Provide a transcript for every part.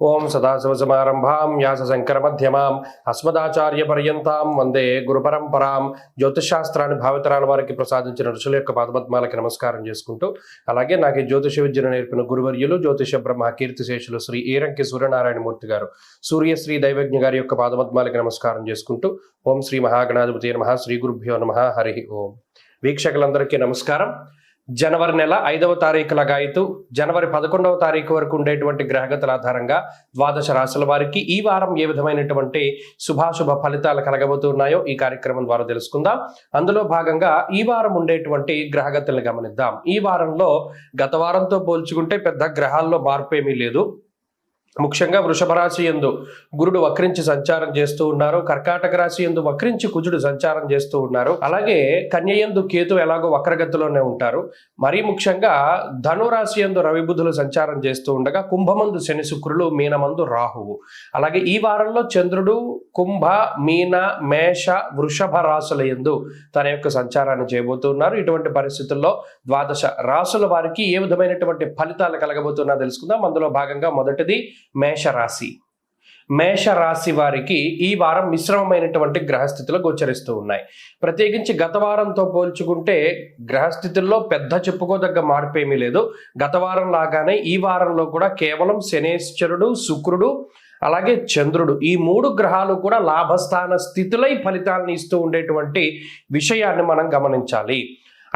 ఓం సదాశివసమారంభాం వ్యాసశంకరమధ్యమాం అస్మదాచార్యపర్యంతాం వందే గురుపరంపరాం. జ్యోతిషశాస్త్రాన్ని భావితరాల వారికి ప్రసాదించిన ఋషుల యొక్క పాదపద్మాలకి నమస్కారం చేసుకుంటూ, అలాగే నాకు జ్యోతిష విద్యను నేర్పిన గురువర్యులు జ్యోతిష బ్రహ్మ కీర్తిశేషులు శ్రీ ఈరంకి సూర్యనారాయణమూర్తి గారు, సూర్యశ్రీ దైవజ్ఞ గారి యొక్క పాదపద్మాలకి నమస్కారం చేసుకుంటూ, ఓం శ్రీ మహాగణాధిపతి నమః, శ్రీ గురుభ్యో నమః, హరి ఓం. వీక్షకులందరికీ నమస్కారం. జనవరి నెల 5వ తారీఖు లగాయితూ జనవరి 11వ తారీఖు వరకు ఉండేటువంటి గ్రహగతుల ఆధారంగా ద్వాదశ రాశుల వారికి ఈ వారం ఏ విధమైనటువంటి శుభాశుభ ఫలితాలు కలగబోతున్నాయో ఈ కార్యక్రమం ద్వారా తెలుసుకుందాం. అందులో భాగంగా ఈ వారం ఉండేటువంటి గ్రహగతులను గమనిద్దాం. ఈ వారంలో గత వారంతో పోల్చుకుంటే పెద్ద గ్రహాల్లో మార్పు ఏమీ లేదు. ముఖ్యంగా వృషభ రాశి యందు గురుడు వక్రించి సంచారం చేస్తూ ఉన్నారు. కర్కాటక రాశి యందు వక్రించి కుజుడు సంచారం చేస్తూ ఉన్నారు. అలాగే కన్య యందు కేతు ఎలాగో వక్రగతిలోనే ఉంటారు. మరీ ముఖ్యంగా ధనురాశి యందు రవి బుధులు సంచారం చేస్తూ ఉండగా కుంభమందు శని శుక్రులు, మీనమందు రాహువు. అలాగే ఈ వారంలో చంద్రుడు కుంభ, మీన, మేష, వృషభ రాశుల యందు తన యొక్క సంచారాన్ని చేయబోతున్నారు. ఇటువంటి పరిస్థితుల్లో ద్వాదశ రాశుల వారికి ఏ విధమైనటువంటి ఫలితాలు కలగబోతున్నా తెలుసుకుందాం. అందులో భాగంగా మొదటిది మేషరాశి. మేషరాశి వారికి ఈ వారం మిశ్రమమైనటువంటి గ్రహస్థితులు గోచరిస్తూ ఉన్నాయి. ప్రత్యేకించి గత వారంతో పోల్చుకుంటే గ్రహస్థితుల్లో పెద్ద చెప్పుకోదగ్గ మార్పు ఏమీ లేదు. గత వారం లాగానే ఈ వారంలో కూడా కేవలం శనేశ్వరుడు, శుక్రుడు, అలాగే చంద్రుడు, ఈ 3 గ్రహాలు కూడా లాభస్థాన స్థితులై ఫలితాలను ఇస్తూ ఉండేటువంటి విషయాన్ని మనం గమనించాలి.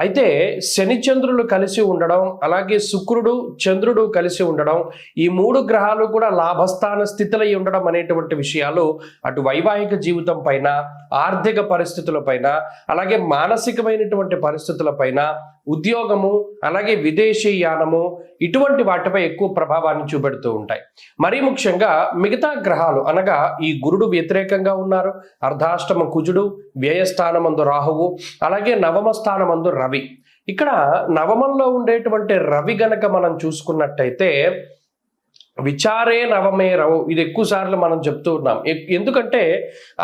అయితే శని చంద్రులు కలిసి ఉండడం, అలాగే శుక్రుడు చంద్రుడు కలిసి ఉండడం, ఈ 3 గ్రహాలు కూడా లాభస్థాన స్థితిలో ఉండడం అనేటువంటి విషయాలు అటు వైవాహిక జీవితం పైన, ఆర్థిక పరిస్థితుల పైన, అలాగే మానసికమైనటువంటి పరిస్థితుల పైన, ఉద్యోగము, అలాగే విదేశీ యానము, ఇటువంటి వాటిపై ఎక్కువ ప్రభావాన్ని చూపెడుతూ ఉంటాయి. మరీ ముఖ్యంగా మిగతా గ్రహాలు అనగా ఈ గురుడు వ్యతిరేకంగా ఉన్నారు, అర్ధాష్టమ కుజుడు, వ్యయస్థానమందు రాహువు, అలాగే నవమ స్థానమందు రవి. ఇక్కడ నవమంలో ఉండేటువంటి రవి గనక మనం చూసుకున్నట్టయితే విచారే నవమే రవు, ఇది ఎక్కువ సార్లు మనం చెప్తూ ఉన్నాం. ఎందుకంటే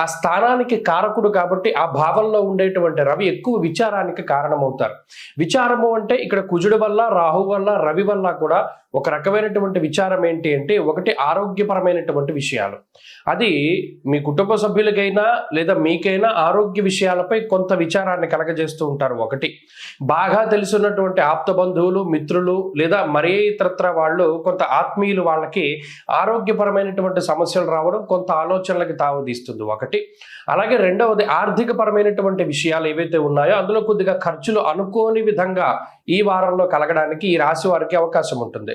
ఆ స్థానానికి కారకుడు కాబట్టి ఆ భావంలో ఉండేటువంటి రవి ఎక్కువ విచారానికి కారణమవుతారు. విచారము అంటే ఇక్కడ కుజుడు వల్ల, రాహు వల్ల, రవి వల్ల కూడా ఒక రకమైనటువంటి విచారం ఏంటి అంటే, ఒకటి ఆరోగ్యపరమైనటువంటి విషయాలు. అది మీ కుటుంబ సభ్యులకైనా లేదా మీకైనా ఆరోగ్య విషయాలపై కొంత విచారాన్ని కలగజేస్తూ ఉంటారు. ఒకటి బాగా తెలుసున్నటువంటి ఆప్త బంధువులు, మిత్రులు లేదా మరే ఇతరత్ర వాళ్ళు, కొంత ఆత్మీయులు, వాళ్ళకి ఆరోగ్యపరమైనటువంటి సమస్యలు రావడం కొంత ఆలోచనలకి తావుదీస్తుంది ఒకటి. అలాగే రెండవది ఆర్థిక పరమైనటువంటి విషయాలు ఏవైతే ఉన్నాయో అందులో కొద్దిగా ఖర్చులు అనుకోని విధంగా ఈ వారంలో కలగడానికి ఈ రాశి వారికి అవకాశం ఉంటుంది.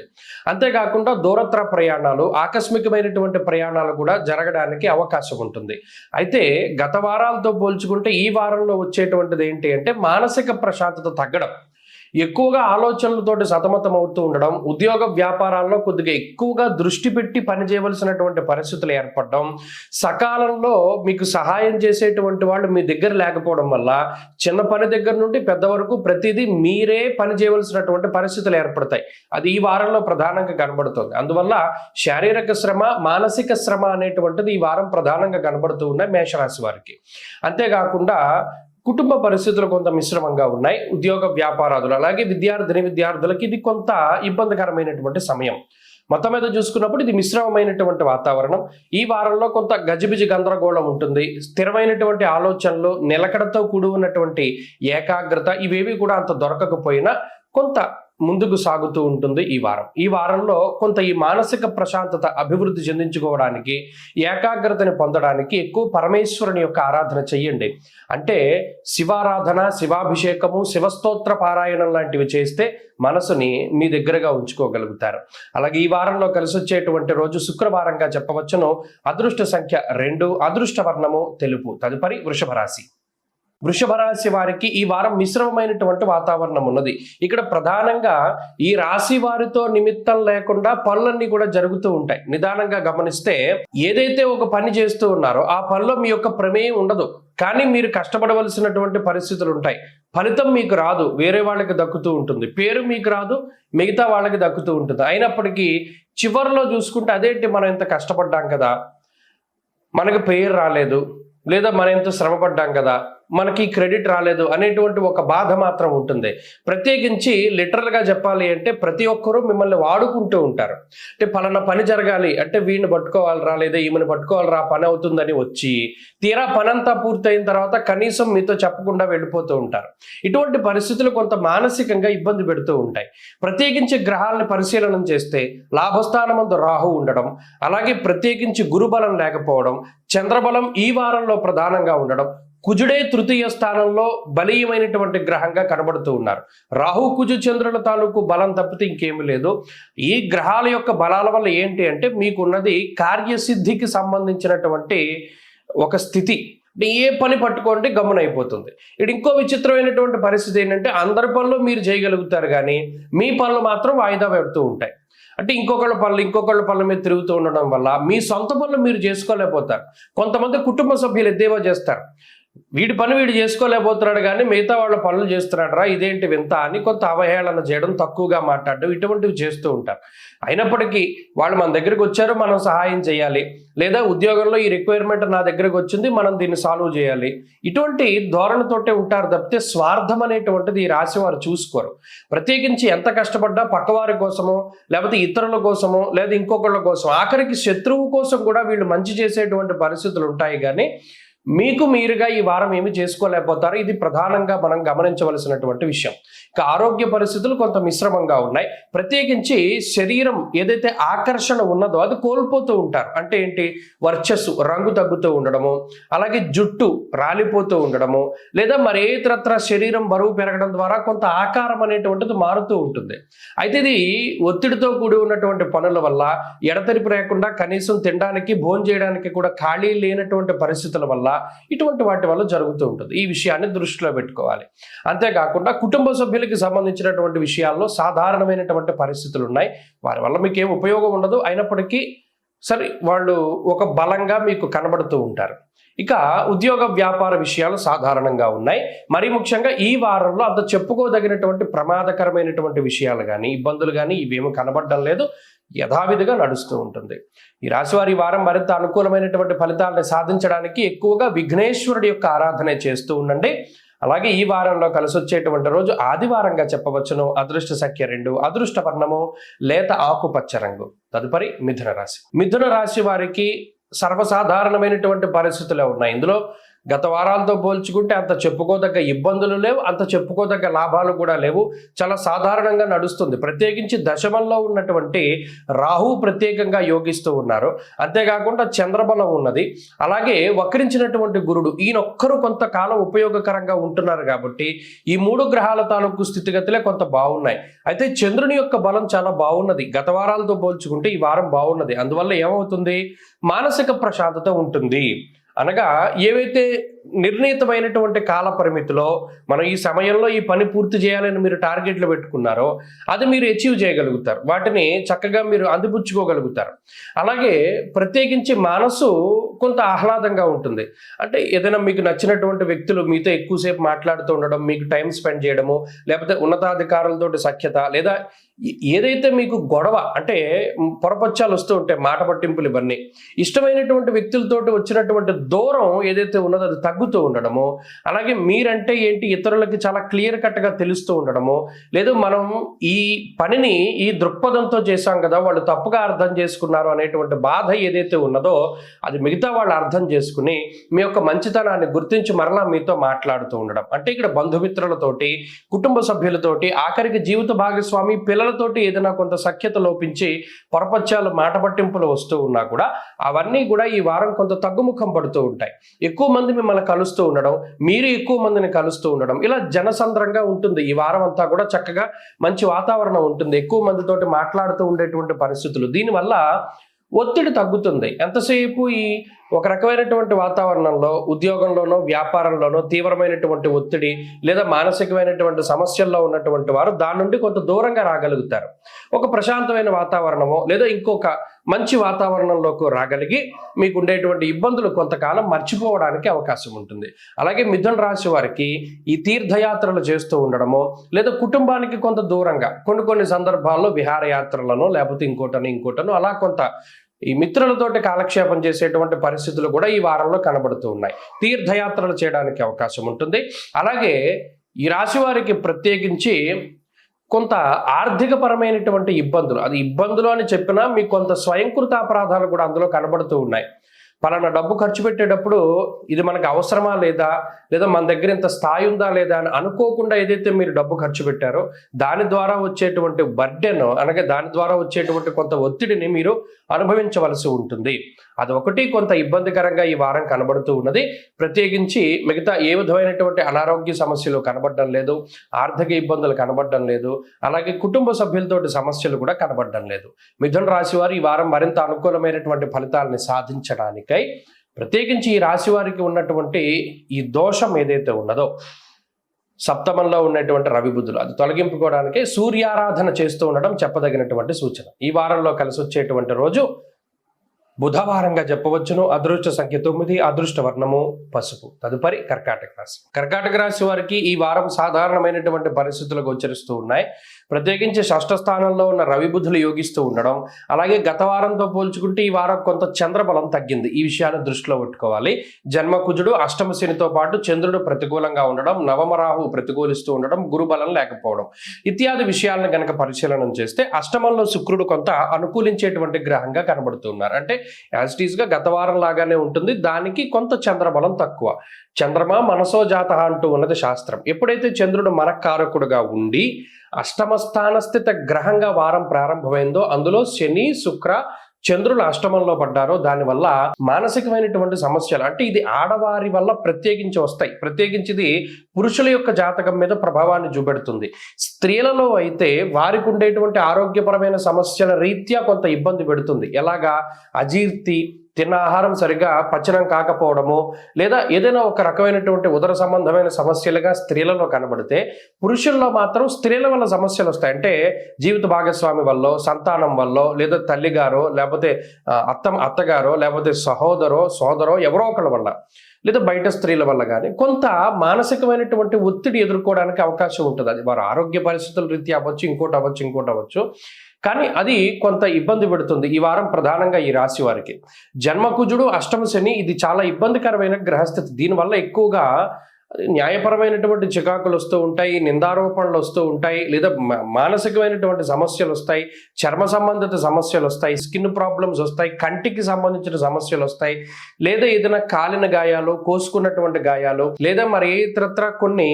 అంతేకాకుండా దూరత్ర ప్రయాణాలు, ఆకస్మికమైనటువంటి ప్రయాణాలు కూడా జరగడానికి అవకాశం ఉంటుంది. అయితే గత వారాలతో పోల్చుకుంటే ఈ వారంలో వచ్చేటువంటిది ఏంటి అంటే మానసిక ప్రశాంతత తగ్గడం, ఎక్కువగా ఆలోచనలతోటి సతమతం అవుతూ ఉండడం, ఉద్యోగ వ్యాపారాల్లో కొద్దిగా ఎక్కువగా దృష్టి పెట్టి పనిచేయవలసినటువంటి పరిస్థితులు ఏర్పడడం, సకాలంలో మీకు సహాయం చేసేటువంటి వాళ్ళు మీ దగ్గర లేకపోవడం వల్ల చిన్న పని దగ్గర నుండి పెద్ద వరకు ప్రతిదీ మీరే పని చేయవలసినటువంటి పరిస్థితులు ఏర్పడతాయి. అది ఈ వారంలో ప్రధానంగా కనబడుతుంది. అందువల్ల శారీరక శ్రమ, మానసిక శ్రమ అనేటువంటిది ఈ వారం ప్రధానంగా కనబడుతూ ఉన్నాయి మేషరాశి వారికి. అంతేకాకుండా కుటుంబ పరిస్థితులు కొంత మిశ్రమంగా ఉన్నాయి. ఉద్యోగ వ్యాపారాదులు, అలాగే విద్యార్థులకి ఇది కొంత ఇబ్బందికరమైనటువంటి సమయం. మొత్తం మీద చూసుకున్నప్పుడు ఇది మిశ్రమమైనటువంటి వాతావరణం. ఈ వారంలో కొంత గజిబిజి గందరగోళం ఉంటుంది. స్థిరమైనటువంటి ఆలోచనలు, నిలకడతో కూడి ఉన్నటువంటి ఏకాగ్రత, ఇవేవి కూడా అంత దొరకకపోయినా కొంత ముందుకు సాగుతూ ఉంటుంది ఈ వారంలో కొంత ఈ మానసిక ప్రశాంతత అభివృద్ధి చెందించుకోవడానికి, ఏకాగ్రతని పొందడానికి ఎక్కువ పరమేశ్వరుని యొక్క ఆరాధన చెయ్యండి. అంటే శివారాధన, శివాభిషేకము, శివస్తోత్ర పారాయణం లాంటివి చేస్తే మనసుని మీ దగ్గరగా ఉంచుకోగలుగుతారు. అలాగే ఈ వారంలో కలిసి వచ్చేటువంటి రోజు శుక్రవారంగా చెప్పవచ్చును. అదృష్ట సంఖ్య 2, అదృష్ట వర్ణము తెలుపు. తదుపరి వృషభ రాశి. వృషభ రాశి వారికి ఈ వారం మిశ్రమమైనటువంటి వాతావరణం ఉన్నది. ఇక్కడ ప్రధానంగా ఈ రాశి వారితో నిమిత్తం లేకుండా పనులన్నీ కూడా జరుగుతూ ఉంటాయి. నిదానంగా గమనిస్తే ఏదైతే ఒక పని చేస్తూ ఉన్నారో ఆ పనిలో మీ యొక్క ప్రమేయం ఉండదు, కానీ మీరు కష్టపడవలసినటువంటి పరిస్థితులు ఉంటాయి. ఫలితం మీకు రాదు, వేరే వాళ్ళకి దక్కుతూ ఉంటుంది. పేరు మీకు రాదు, మిగతా వాళ్ళకి దక్కుతూ ఉంటుంది. అయినప్పటికీ చివరిలో చూసుకుంటే అదేంటి, మనం ఇంత కష్టపడ్డాం కదా, మనకు పేరు రాలేదు, లేదా మనం ఎంతో శ్రమపడ్డాం కదా, మనకి క్రెడిట్ రాలేదు అనేటువంటి ఒక బాధ మాత్రం ఉంటుంది. ప్రత్యేకించి లిటరల్గా చెప్పాలి అంటే ప్రతి ఒక్కరూ మిమ్మల్ని వాడుకుంటూ ఉంటారు. అంటే పలానా పని జరగాలి అంటే వీడిని పట్టుకోవాలరా లేదా ఈమెను పట్టుకోవాలరా పని అవుతుందని వచ్చి తీరా పనంతా పూర్తయిన తర్వాత కనీసం మీతో చెప్పకుండా వెళ్ళిపోతూ ఉంటారు. ఇటువంటి పరిస్థితులు కొంత మానసికంగా ఇబ్బంది పెడుతూ ఉంటాయి. ప్రత్యేకించి గ్రహాలను పరిశీలన చేస్తే లాభస్థానమందు రాహు ఉండడం, అలాగే ప్రత్యేకించి గురుబలం లేకపోవడం, చంద్రబలం ఈ వారంలో ప్రధానంగా ఉండడం, కుజుడే తృతీయ స్థానంలో బలీయమైనటువంటి గ్రహంగా కనబడుతూ ఉన్నారు. రాహు కుజు చంద్రుల తాలూకు బలం తప్పితే ఇంకేమీ లేదు. ఈ గ్రహాల యొక్క బలాల వల్ల ఏంటి అంటే మీకున్నది కార్యసిద్ధికి సంబంధించినటువంటి ఒక స్థితి. ఏ పని పట్టుకోండి గమ్మునైపోతుంది. ఇది ఇంకో విచిత్రమైనటువంటి పరిస్థితి ఏంటంటే అందరి పనులు మీరు చేయగలుగుతారు కానీ మీ పనులు మాత్రం వాయిదా పెడుతూ ఉంటాయి. అంటే ఇంకొకళ్ళ పనుల మీద తిరుగుతూ ఉండడం వల్ల మీ సొంత పనులు మీరు చేసుకోలేకపోతారు. కొంతమంది కుటుంబ సభ్యులు ఎద్దేవా చేస్తారు, వీడి పని వీడు చేసుకోలేకపోతున్నాడు కానీ మిగతా వాళ్ళ పనులు చేస్తున్నాడు రా ఇదేంటి వింత అని కొంత అవహేళన చేయడం, తక్కువగా మాట్లాడడం ఇటువంటివి చేస్తూ ఉంటారు. అయినప్పటికీ వాళ్ళు మన దగ్గరికి వచ్చారు, మనం సహాయం చేయాలి, లేదా ఉద్యోగంలో ఈ రిక్వైర్మెంట్ నా దగ్గరకు వచ్చింది మనం దీన్ని సాల్వ్ చేయాలి, ఇటువంటి ధోరణితోటే ఉంటారు తప్పితే స్వార్థం అనేటువంటిది ఈ రాశి వారు చూసుకోరు. ప్రత్యేకించి ఎంత కష్టపడ్డా పక్కవారి కోసమో లేకపోతే ఇతరుల కోసమో లేదా ఇంకొకళ్ళ కోసం ఆఖరికి శత్రువు కోసం కూడా వీళ్ళు మంచి చేసేటువంటి పరిస్థితులు ఉంటాయి. కానీ మీకు మీరుగా ఈ వారం ఏమి చేసుకోలేకపోతారు. ఇది ప్రధానంగా మనం గమనించవలసినటువంటి విషయం. ఇక ఆరోగ్య పరిస్థితులు కొంత మిశ్రమంగా ఉన్నాయి. ప్రత్యేకించి శరీరం ఏదైతే ఆకర్షణ ఉన్నదో అది కోల్పోతూ ఉంటారు. అంటే ఏంటి, వర్చస్సు రంగు తగ్గుతూ ఉండడము, అలాగే జుట్టు రాలిపోతూ ఉండడము, లేదా మరి ఇతరత్ర శరీరం బరువు పెరగడం ద్వారా కొంత ఆకారం అనేటువంటిది మారుతూ ఉంటుంది. అయితే ఇది ఒత్తిడితో కూడి ఉన్నటువంటి పనుల వల్ల ఎడతెరిపి లేకుండా కనీసం తినడానికి భోజనం చేయడానికి కూడా ఖాళీ లేనటువంటి పరిస్థితుల వల్ల ఇటువంటి వాటి వల్ల జరుగుతూ ఉంటుంది. ఈ విషయాన్ని దృష్టిలో పెట్టుకోవాలి. అంతేకాకుండా కుటుంబ సభ్యులకి సంబంధించినటువంటి విషయాల్లో సాధారణమైనటువంటి పరిస్థితులు ఉన్నాయి. వారి వల్ల మీకు ఏం ఉపయోగం ఉండదు, అయినప్పటికీ సరే వాళ్ళు ఒక బలంగా మీకు కనబడుతూ ఉంటారు. ఇక ఉద్యోగ వ్యాపార విషయాలు సాధారణంగా ఉన్నాయి. మరి ముఖ్యంగా ఈ వారంలో అంత చెప్పుకోదగినటువంటి ప్రమాదకరమైనటువంటి విషయాలు కానీ ఇబ్బందులు కానీ ఇవేమీ కనబడడం లేదు, యథావిధిగా నడుస్తూ ఉంటుంది. ఈ రాశివారి ఈ వారం మరింత అనుకూలమైనటువంటి ఫలితాలను సాధించడానికి ఎక్కువగా విఘ్నేశ్వరుడి యొక్క ఆరాధన చేస్తూ ఉండండి. అలాగే ఈ వారంలో కలిసి వచ్చేటువంటి రోజు ఆదివారంగా చెప్పవచ్చును. అదృష్ట సంఖ్య 2, అదృష్ట వర్ణము లేత ఆకుపచ్చ రంగు. తదుపరి మిథున రాశి. మిథున రాశి వారికి సర్వసాధారణమైనటువంటి పరిస్థితులే ఉన్నాయి. ఇందులో గత వారాలతో పోల్చుకుంటే అంత చెప్పుకోదగ్గ ఇబ్బందులు లేవు, అంత చెప్పుకోదగ్గ లాభాలు కూడా లేవు. చాలా సాధారణంగా నడుస్తుంది. ప్రత్యేకించి దశమంలో ఉన్నటువంటి రాహు ప్రత్యేకంగా యోగిస్తూ ఉన్నారు. అంతేకాకుండా చంద్రబలం ఉన్నది. అలాగే వక్రించినటువంటి గురుడు ఈయనొక్కరు కొంతకాలం ఉపయోగకరంగా ఉంటున్నారు. కాబట్టి ఈ 3 గ్రహాల తాలూకు స్థితిగతులే కొంత బాగున్నాయి. అయితే చంద్రుని యొక్క బలం చాలా బాగున్నది. గత వారాలతో పోల్చుకుంటే ఈ వారం బాగున్నది. అందువల్ల ఏమవుతుంది, మానసిక ప్రశాంతత ఉంటుంది. అనగా ఏవైతే నిర్ణీతమైనటువంటి కాల పరిమితిలో మనం ఈ సమయంలో ఈ పని పూర్తి చేయాలని మీరు టార్గెట్లు పెట్టుకున్నారో అది మీరు అచీవ్ చేయగలుగుతారు, వాటిని చక్కగా మీరు అందిపుచ్చుకోగలుగుతారు. అలాగే ప్రత్యేకించి మనసు కొంత ఆహ్లాదంగా ఉంటుంది. అంటే ఏదైనా మీకు నచ్చినటువంటి వ్యక్తులు మీతో ఎక్కువసేపు మాట్లాడుతూ ఉండడం, మీకు టైం స్పెండ్ చేయడము, లేకపోతే ఉన్నతాధికారులతో సఖ్యత, లేదా ఏదైతే మీకు గొడవ అంటే పొరపచ్చాలు వస్తూ ఉంటాయి, మాట పట్టింపులు, ఇవన్నీ ఇష్టమైనటువంటి వ్యక్తులతోటి వచ్చినటువంటి దూరం ఏదైతే ఉన్నదో అది తగ్గుతూ ఉండడము, అలాగే మీరంటే ఏంటి ఇతరులకి చాలా క్లియర్ కట్గా తెలుస్తూ ఉండడము, లేదు మనం ఈ పనిని ఈ దృక్పథంతో చేశాం కదా వాళ్ళు తప్పుగా అర్థం చేసుకున్నారు అనేటువంటి బాధ ఏదైతే ఉన్నదో అది మిగతా వాళ్ళు అర్థం చేసుకుని మీ యొక్క మంచితనాన్ని గుర్తించి మరలా మీతో మాట్లాడుతూ ఉండడం. అంటే ఇక్కడ బంధుమిత్రులతోటి, కుటుంబ సభ్యులతోటి, ఆఖరికి జీవిత భాగస్వామి పిల్లలతోటి ఏదైనా కొంత సఖ్యత లోపించి పొరపచ్చాలు, మాట పట్టింపులు వస్తూ ఉన్నా కూడా అవన్నీ కూడా ఈ వారం కొంత తగ్గుముఖం పడుతూ ఉంటాయి. ఎక్కువ మంది మిమ్మల్ని కలుస్తూ ఉండడం, మీరు ఎక్కువ మందిని కలుస్తూ ఉండడం, ఇలా జనసంద్రంగా ఉంటుంది. ఈ వారం అంతా కూడా చక్కగా మంచి వాతావరణం ఉంటుంది, ఎక్కువ మందితోటి మాట్లాడుతూ ఉండేటువంటి పరిస్థితులు. దీనివల్ల ఒత్తిడి తగ్గుతుంది. ఎంతసేపు ఈ ఒక రకమైనటువంటి వాతావరణంలో ఉద్యోగంలోనో వ్యాపారంలోనో తీవ్రమైనటువంటి ఒత్తిడి లేదా మానసికమైనటువంటి సమస్యల్లో ఉన్నటువంటి వారు దాని నుండి కొంత దూరంగా రాగలుగుతారు. ఒక ప్రశాంతమైన వాతావరణమో లేదా ఇంకొక మంచి వాతావరణంలోకి రాగలిగి మీకు ఉండేటువంటి ఇబ్బందులు కొంతకాలం మర్చిపోవడానికి అవకాశం ఉంటుంది. అలాగే మిథున రాశి వారికి ఈ తీర్థయాత్రలు చేస్తూ ఉండడమో లేదా కుటుంబానికి కొంత దూరంగా కొన్ని సందర్భాల్లో విహారయాత్రలను లేకపోతే ఇంకోటను అలా కొంత ఈ మిత్రులతోటి కాలక్షేపం చేసేటువంటి పరిస్థితులు కూడా ఈ వారంలో కనబడుతూ ఉన్నాయి. తీర్థయాత్రలు చేయడానికి అవకాశం ఉంటుంది. అలాగే ఈ రాశి వారికి ప్రత్యేకించి కొంత ఆర్థిక పరమైనటువంటి ఇబ్బందులు, అది ఇబ్బందులు అని చెప్పినా మీకు కొంత స్వయంకృత అపరాధాలు కూడా అందులో కనబడుతూ ఉన్నాయి. పలానా డబ్బు ఖర్చు పెట్టేటప్పుడు ఇది మనకు అవసరమా లేదా, లేదా మన దగ్గర ఇంత స్థాయి ఉందా లేదా అని అనుకోకుండా ఏదైతే మీరు డబ్బు ఖర్చు పెట్టారో దాని ద్వారా వచ్చేటువంటి బర్డెన్, అనగా దాని ద్వారా వచ్చేటువంటి కొంత ఒత్తిడిని మీరు అనుభవించవలసి ఉంటుంది. అది ఒకటి కొంత ఇబ్బందికరంగా ఈ వారం కనబడుతూ ఉన్నది. ప్రత్యేకించి మిగతా ఏ విధమైనటువంటి అనారోగ్య సమస్యలు కనబడడం లేదు, ఆర్థిక ఇబ్బందులు కనబడడం లేదు, అలాగే కుటుంబ సభ్యులతోటి సమస్యలు కూడా కనబడడం లేదు. మిథున రాశి వారు ఈ వారం మరింత అనుకూలమైనటువంటి ఫలితాలని సాధించడానికై ప్రత్యేకించి ఈ రాశి వారికి ఉన్నటువంటి ఈ దోషం ఏదైతే ఉన్నదో, సప్తమంలో ఉన్నటువంటి రవి బుధులు, అది తొలగింపుకోవడానికి సూర్యారాధన చేస్తూ ఉండడం చెప్పదగినటువంటి సూచన. ఈ వారంలో కలిసి వచ్చేటువంటి రోజు బుధవారంగా చెప్పవచ్చును. అదృష్ట సంఖ్య 9, అదృష్ట వర్ణము పసుపు. తదుపరి కర్కాటక రాశి. కర్కాటక రాశి వారికి ఈ వారం సాధారణమైనటువంటి పరిస్థితులు గోచరిస్తూ ఉన్నాయి. ప్రత్యేకించి షష్ఠ స్థానంలో ఉన్న రవి బుధులు యోగిస్తూ ఉండడం, అలాగే గత వారంతో పోల్చుకుంటే ఈ వారం కొంత చంద్రబలం తగ్గింది. ఈ విషయాన్ని దృష్టిలో పెట్టుకోవాలి. జన్మకుజుడు అష్టమ శనితో పాటు చంద్రుడు ప్రతికూలంగా ఉండడం, నవమ రాహు ప్రతికూలిస్తూ ఉండడం, గురుబలం లేకపోవడం ఇత్యాది విషయాలను కనుక పరిశీలన చేస్తే అష్టమంలో శుక్రుడు కొంత అనుకూలించేటువంటి గ్రహంగా కనబడుతున్నారు. అంటే యాజ్ ఇట్ ఈస్ గా గత వారం లాగానే ఉంటుంది, దానికి కొంత చంద్రబలం తక్కువ. చంద్రమ మనసో జాత అంటూ ఉన్నది శాస్త్రం. ఎప్పుడైతే చంద్రుడు మనకారకుడుగా ఉండి అష్టమ స్థానస్థిత గ్రహంగా వారం ప్రారంభమైందో, అందులో శని శుక్ర చంద్రులు అష్టమంలో పడ్డారో దానివల్ల మానసికమైనటువంటి సమస్యలు, అంటే ఇది ఆడవారి వల్ల ప్రత్యేకించి వస్తాయి. ప్రత్యేకించి ఇది పురుషుల యొక్క జాతకం మీద ప్రభావాన్ని చూపెడుతుంది. స్త్రీలలో అయితే వారికి ఉండేటువంటి ఆరోగ్యపరమైన సమస్యల రీత్యా కొంత ఇబ్బంది పెడుతుంది. ఎలాగా? అజీర్తి, తిన్న ఆహారం సరిగా పచనం కాకపోవడము, లేదా ఏదైనా ఒక రకమైనటువంటి ఉదర సంబంధమైన సమస్యలుగా స్త్రీలలో కనబడితే, పురుషుల్లో మాత్రం స్త్రీల వల్ల సమస్యలు వస్తాయి. అంటే జీవిత భాగస్వామి వల్ల, సంతానం వల్ల, లేదా తల్లిగారో, లేకపోతే అత్తగారో, లేకపోతే సోదరో ఎవరో ఒకళ్ళ వల్ల, లేదా బయట స్త్రీల వల్ల కానీ కొంత మానసికమైనటువంటి ఒత్తిడి ఎదుర్కోవడానికి అవకాశం ఉంటుంది. అది వారి ఆరోగ్య పరిస్థితుల రీత్యా అవ్వచ్చు, ఇంకోటి అవ్వచ్చు. కానీ అది కొంత ఇబ్బంది పెడుతుంది ఈ వారం ప్రధానంగా ఈ రాశి వారికి. జన్మకుజుడు అష్టమ శని, ఇది చాలా ఇబ్బందికరమైన గ్రహస్థితి. దీనివల్ల ఎక్కువగా న్యాయపరమైనటువంటి చికాకులు వస్తూ ఉంటాయి, నిందారోపణలు వస్తూ ఉంటాయి, లేదా మానసికమైనటువంటి సమస్యలు వస్తాయి, చర్మ సంబంధిత సమస్యలు వస్తాయి, స్కిన్ ప్రాబ్లమ్స్ వస్తాయి, కంటికి సంబంధించిన సమస్యలు వస్తాయి, లేదా ఏదైనా కాలిన గాయాలు, కోసుకున్నటువంటి గాయాలు, లేదా మరి ఇతరత్ర కొన్ని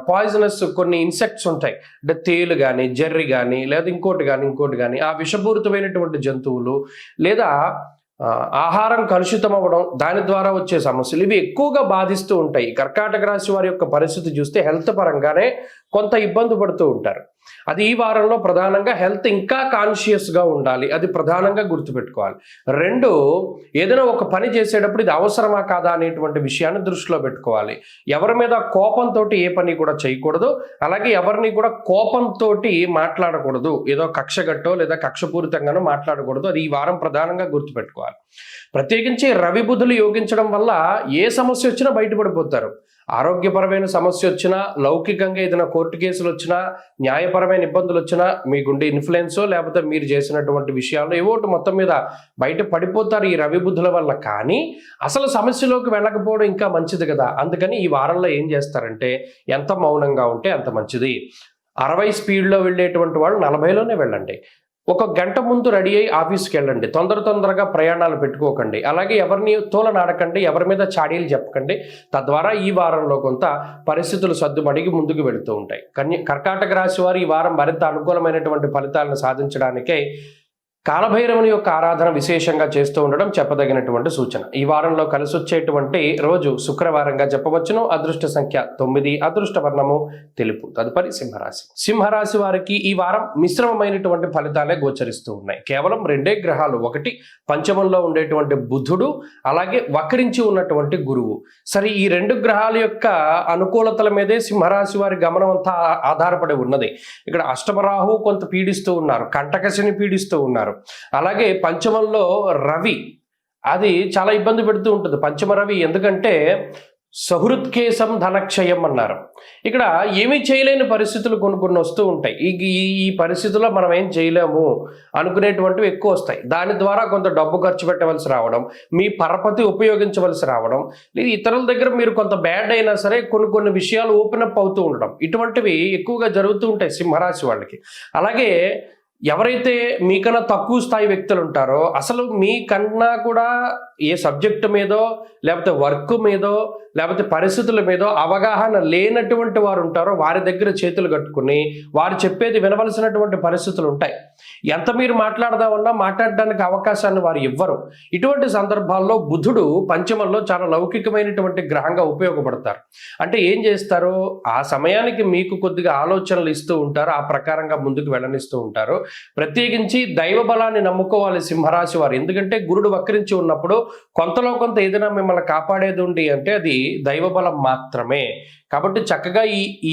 పాయిజనస్ కొన్ని ఇన్సెక్ట్స్ ఉంటాయి, అంటే తేలు కానీ, జర్రి కానీ, లేదా ఇంకోటి కానీ ఆ విషపూరితమైనటువంటి జంతువులు, లేదా ఆహారం కలుషితం అవ్వడం, దాని ద్వారా వచ్చే సమస్యలు, ఇవి ఎక్కువగా బాధిస్తూ ఉంటాయి. కర్కాటక రాశి వారి యొక్క పరిస్థితి చూస్తే హెల్త్ పరంగానే కొంత ఇబ్బంది పడుతూ ఉంటారు. అది ఈ వారంలో ప్రధానంగా హెల్త్ ఇంకా కాన్షియస్గా ఉండాలి, అది ప్రధానంగా గుర్తుపెట్టుకోవాలి. రెండు, ఏదైనా ఒక పని చేసేటప్పుడు ఇది అవసరమా కాదా అనేటువంటి విషయాన్ని దృష్టిలో పెట్టుకోవాలి. ఎవరి మీద కోపంతో ఏ పని కూడా చేయకూడదు, అలాగే ఎవరిని కూడా కోపంతో మాట్లాడకూడదు, ఏదో కక్షగట్టో లేదా కక్షపూరితంగానో మాట్లాడకూడదు. అది ఈ వారం ప్రధానంగా గుర్తుపెట్టుకోవాలి. ప్రత్యేకించి రవి బుధులు యోగించడం వల్ల ఏ సమస్య వచ్చినా బయటపడిపోతారు. ఆరోగ్యపరమైన సమస్య వచ్చినా, లౌకికంగా ఏదైనా కోర్టు కేసులు వచ్చినా, న్యాయపరమైన ఇబ్బందులు వచ్చినా, మీకుండే ఇన్ఫ్లుయెన్సో లేకపోతే మీరు చేసినటువంటి విషయాల్లో ఏవోటి మొత్తం మీద బయట పడిపోతారు ఈ రవి బుద్ధుల వల్ల. కానీ అసలు సమస్యలోకి వెళ్ళకపోవడం ఇంకా మంచిది కదా. అందుకని ఈ వారంలో ఏం చేస్తారంటే, ఎంత మౌనంగా ఉంటే అంత మంచిది. 60 స్పీడ్లో వెళ్ళేటువంటి వాళ్ళు 40లోనే వెళ్ళండి. ఒక గంట ముందు రెడీ అయ్యి ఆఫీస్కి వెళ్ళండి. తొందరగా ప్రయాణాలు పెట్టుకోకండి. అలాగే ఎవరిని తోలనాడకండి, ఎవరి మీద చాడీలు చెప్పకండి. తద్వారా ఈ వారంలో కొంత పరిస్థితులు సర్దుమడిగి ముందుకు వెళుతూ ఉంటాయి. కర్కాటక రాశి వారు ఈ వారం మరింత అనుకూలమైనటువంటి ఫలితాలను సాధించడానికే కాలభైరవుని యొక్క ఆరాధన విశేషంగా చేస్తూ ఉండడం చెప్పదగినటువంటి సూచన. ఈ వారంలో కలిసి వచ్చేటువంటి రోజు శుక్రవారంగా చెప్పవచ్చును. అదృష్ట సంఖ్య 9, అదృష్ట వర్ణము తెలుపు. తదుపరి సింహరాశి. సింహరాశి వారికి ఈ వారం మిశ్రమమైనటువంటి ఫలితాలే గోచరిస్తూ ఉన్నాయి. కేవలం 2 గ్రహాలు, ఒకటి పంచమంలో ఉండేటువంటి బుధుడు, అలాగే వక్రించి ఉన్నటువంటి గురువు. సరే, ఈ 2 గ్రహాల యొక్క అనుకూలతల మీదే సింహరాశి వారి గమనం అంతా ఆధారపడి ఉన్నది. ఇక్కడ అష్టమరాహు కొంత పీడిస్తూ ఉన్నారు, కంటకశని పీడిస్తూ ఉన్నారు. అలాగే పంచమంలో రవి, అది చాలా ఇబ్బంది పెడుతూ ఉంటుంది పంచమ రవి. ఎందుకంటే సహృత్కేశం ధనక్షయం అన్నారు. ఇక్కడ ఏమీ చేయలేని పరిస్థితులు కొన్ని వస్తూ ఉంటాయి. ఈ పరిస్థితుల్లో మనం ఏం చేయలేము అనుకునేటువంటివి ఎక్కువ వస్తాయి. దాని ద్వారా కొంత డబ్బు ఖర్చు పెట్టవలసి రావడం, మీ పరపతి ఉపయోగించవలసి రావడం, లేదా ఇతరుల దగ్గర మీరు కొంత బ్యాడ్ అయినా సరే కొన్ని విషయాలు ఓపెన్ అప్ అవుతూ ఉండడం, ఇటువంటివి ఎక్కువగా జరుగుతూ ఉంటాయి సింహరాశి వాళ్ళకి. అలాగే ఎవరైతే మీకన్నా తక్కువ స్థాయి వ్యక్తులు ఉంటారో, అసలు మీకన్నా కూడా ఏ సబ్జెక్టు మీదో లేకపోతే వర్క్ మీదో లేకపోతే పరిస్థితుల మీదో అవగాహన లేనటువంటి వారు ఉంటారో వారి దగ్గర చేతులు కట్టుకుని వారు చెప్పేది వినవలసినటువంటి పరిస్థితులు ఉంటాయి. ఎంత మీరు మాట్లాడదామన్నా మాట్లాడడానికి అవకాశాన్ని వారు ఇవ్వరు. ఇటువంటి సందర్భాల్లో బుధుడు పంచమంలో చాలా లౌకికమైనటువంటి గ్రహంగా ఉపయోగపడతారు. అంటే ఏం చేస్తారు, ఆ సమయానికి మీకు కొద్దిగా ఆలోచనలు ఇస్తూ ఉంటారు, ఆ ప్రకారంగా ముందుకు వెళ్ళనిస్తూ ఉంటారు. ప్రత్యేకించి దైవ బలాన్ని నమ్ముకోవాలి సింహరాశి వారు. ఎందుకంటే గురుడు వక్రించి ఉన్నప్పుడు కొంతలో కొంత ఏదైనా మిమ్మల్ని కాపాడేది ఉండి అంటే అది దైవ బలం మాత్రమే. కాబట్టి చక్కగా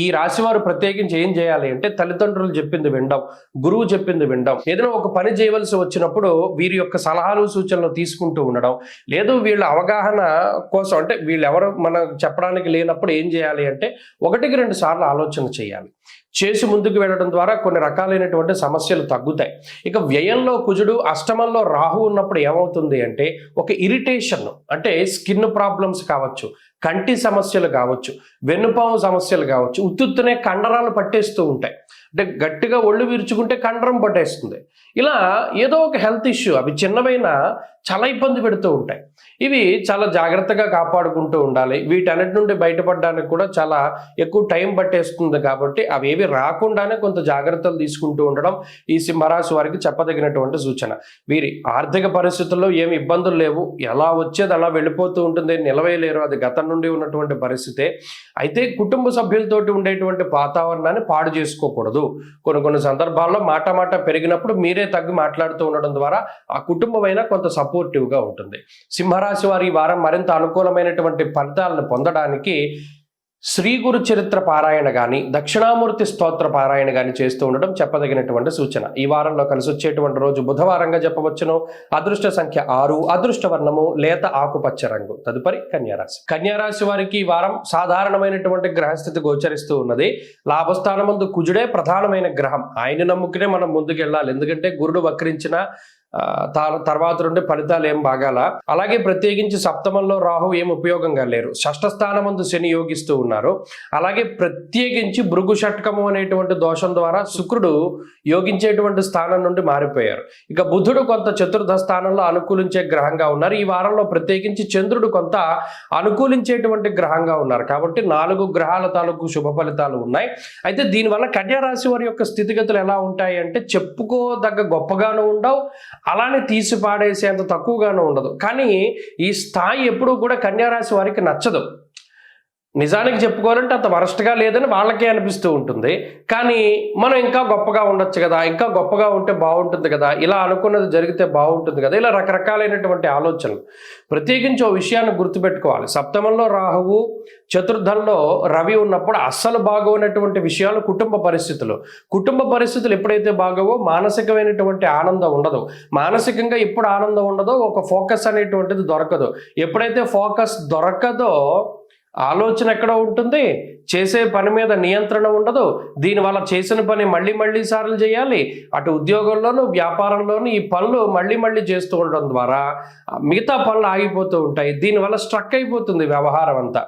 ఈ రాశి వారు ప్రత్యేకించి ఏం చేయాలి అంటే తల్లిదండ్రులు చెప్పింది వినడం, గురువు చెప్పింది వినడం, ఏదైనా ఒక పని చేయవలసి వచ్చినప్పుడు వీరి యొక్క సలహాలు సూచనలు తీసుకుంటూ ఉండడం, లేదు వీళ్ళ అవగాహన కోసం అంటే వీళ్ళెవరు మనం చెప్పడానికి లేనప్పుడు ఏం చేయాలి అంటే 1-2 సార్లు ఆలోచన చేయాలి. చేసి ముందుకు వెళ్ళడం ద్వారా కొన్ని రకాలైనటువంటి సమస్యలు తగ్గుతాయి. ఇక వ్యయంలో కుజుడు, అష్టమంలో రాహు ఉన్నప్పుడు ఏమవుతుంది అంటే ఒక ఇరిటేషన్, అంటే స్కిన్ ప్రాబ్లమ్స్ కావచ్చు, కంటి సమస్యలు కావచ్చు, వెన్నుపాము సమస్యలు కావచ్చు, ఉత్తునే కండరాలు పట్టేస్తూ ఉంటాయి. అంటే గట్టిగా ఒళ్ళు విరుచుకుంటే కండరం పట్టేస్తుంది. ఇలా ఏదో ఒక హెల్త్ ఇష్యూ, అవి చిన్నవైనా చాలా ఇబ్బంది పెడుతూ ఉంటాయి. ఇవి చాలా జాగ్రత్తగా కాపాడుకుంటూ ఉండాలి. వీటన్నిటి నుండి బయటపడడానికి కూడా చాలా ఎక్కువ టైం పట్టేస్తుంది. కాబట్టి అవేవి రాకుండానే కొంత జాగ్రత్తలు తీసుకుంటూ ఉండడం ఈ సింహరాశి వారికి చెప్పదగినటువంటి సూచన. వీరి ఆర్థిక పరిస్థితుల్లో ఏమి ఇబ్బందులు లేవు, ఎలా వచ్చేది అలా వెళ్ళిపోతూ ఉంటుంది, నిలవేయలేరు, అది గతం నుండి ఉన్నటువంటి పరిస్థితే. అయితే కుటుంబ సభ్యులతోటి ఉండేటువంటి వాతావరణాన్ని పాడు చేసుకోకూడదు. కొన్ని సందర్భాల్లో మాట పెరిగినప్పుడు మీరే తగ్గి మాట్లాడుతూ ఉండడం ద్వారా ఆ కుటుంబమైనా కొంత సపోర్టివ్గా ఉంటుంది. సింహరాశి వారి ఈ వారం మరింత అనుకూలమైనటువంటి ఫలితాలను పొందడానికి శ్రీ గురు చరిత్ర పారాయణ కానీ దక్షిణామూర్తి స్తోత్ర పారాయణ కానీ చేస్తూ ఉండడం చెప్పదగినటువంటి సూచన. ఈ వారంలో కలిసి వచ్చేటువంటి రోజు బుధవారంగా చెప్పవచ్చును. అదృష్ట సంఖ్య 6, అదృష్ట వర్ణము లేత ఆకుపచ్చ రంగు. తదుపరి కన్యారాశి. కన్యారాశి వారికి ఈ వారం సాధారణమైనటువంటి గ్రహస్థితి గోచరిస్తూ ఉన్నది. లాభస్థానమందు కుజుడే ప్రధానమైన గ్రహం. ఆయన నమ్ముకునే మనం ముందుకు వెళ్ళాలి. ఎందుకంటే గురుడు వక్రించిన తర్వాత నుండి ఫలితాలు ఏం బాగాల. అలాగే ప్రత్యేకించి సప్తమంలో రాహు ఏం ఉపయోగంగా లేరు. షష్ఠ స్థానమందు శని యోగిస్తూ ఉన్నారు. అలాగే ప్రత్యేకించి భృగు షట్కము అనేటువంటి దోషం ద్వారా శుక్రుడు యోగించేటువంటి స్థానం నుండి మారిపోయారు. ఇక బుధుడు కొంత చతుర్థ స్థానంలో అనుకూలించే గ్రహంగా ఉన్నారు. ఈ వారంలో ప్రత్యేకించి చంద్రుడు కొంత అనుకూలించేటువంటి గ్రహంగా ఉన్నారు. కాబట్టి 4 గ్రహాల తాలూకు శుభ ఫలితాలు ఉన్నాయి. అయితే దీనివల్ల కన్యారాశి వారి యొక్క స్థితిగతులు ఎలా ఉంటాయి అంటే చెప్పుకోదగ్గ గొప్పగాను ఉండవు, అలానే తీసి పాడేసేంత తక్కువగానే ఉండదు. కానీ ఈ స్థాయి ఎప్పుడూ కూడా కన్యారాశి వారికి నచ్చదు. నిజానికి చెప్పుకోవాలంటే అంత వరస్ట్గా లేదని వాళ్ళకే అనిపిస్తూ ఉంటుంది. కానీ మనం ఇంకా గొప్పగా ఉండొచ్చు కదా, ఇంకా గొప్పగా ఉంటే బాగుంటుంది కదా, ఇలా అనుకున్నది జరిగితే బాగుంటుంది కదా, ఇలా రకరకాలైనటువంటి ఆలోచనలు. ప్రత్యేకించి ఓ విషయాన్ని గుర్తుపెట్టుకోవాలి. సప్తమంలో రాహువు, చతుర్థంలో రవి ఉన్నప్పుడు అస్సలు బాగోనటువంటి విషయాలు కుటుంబ పరిస్థితులు ఎప్పుడైతే బాగోవో మానసికమైనటువంటి ఆనందం ఉండదు. మానసికంగా ఎప్పుడు ఆనందం ఉండదో ఒక ఫోకస్ అనేటువంటిది దొరకదు. ఎప్పుడైతే ఫోకస్ దొరకదో ఆలోచన ఎక్కడ ఉంటుంది, చేసే పని మీద నియంత్రణ ఉండదు. దీనివల్ల చేసిన పని మళ్ళీ సార్లు చేయాలి. అటు ఉద్యోగంలోనూ వ్యాపారంలోనూ ఈ పనులు మళ్ళీ చేస్తూ ఉండడం ద్వారా మిగతా పనులు ఆగిపోతూ ఉంటాయి. దీనివల్ల స్ట్రక్ అయిపోతుంది వ్యవహారం అంతా.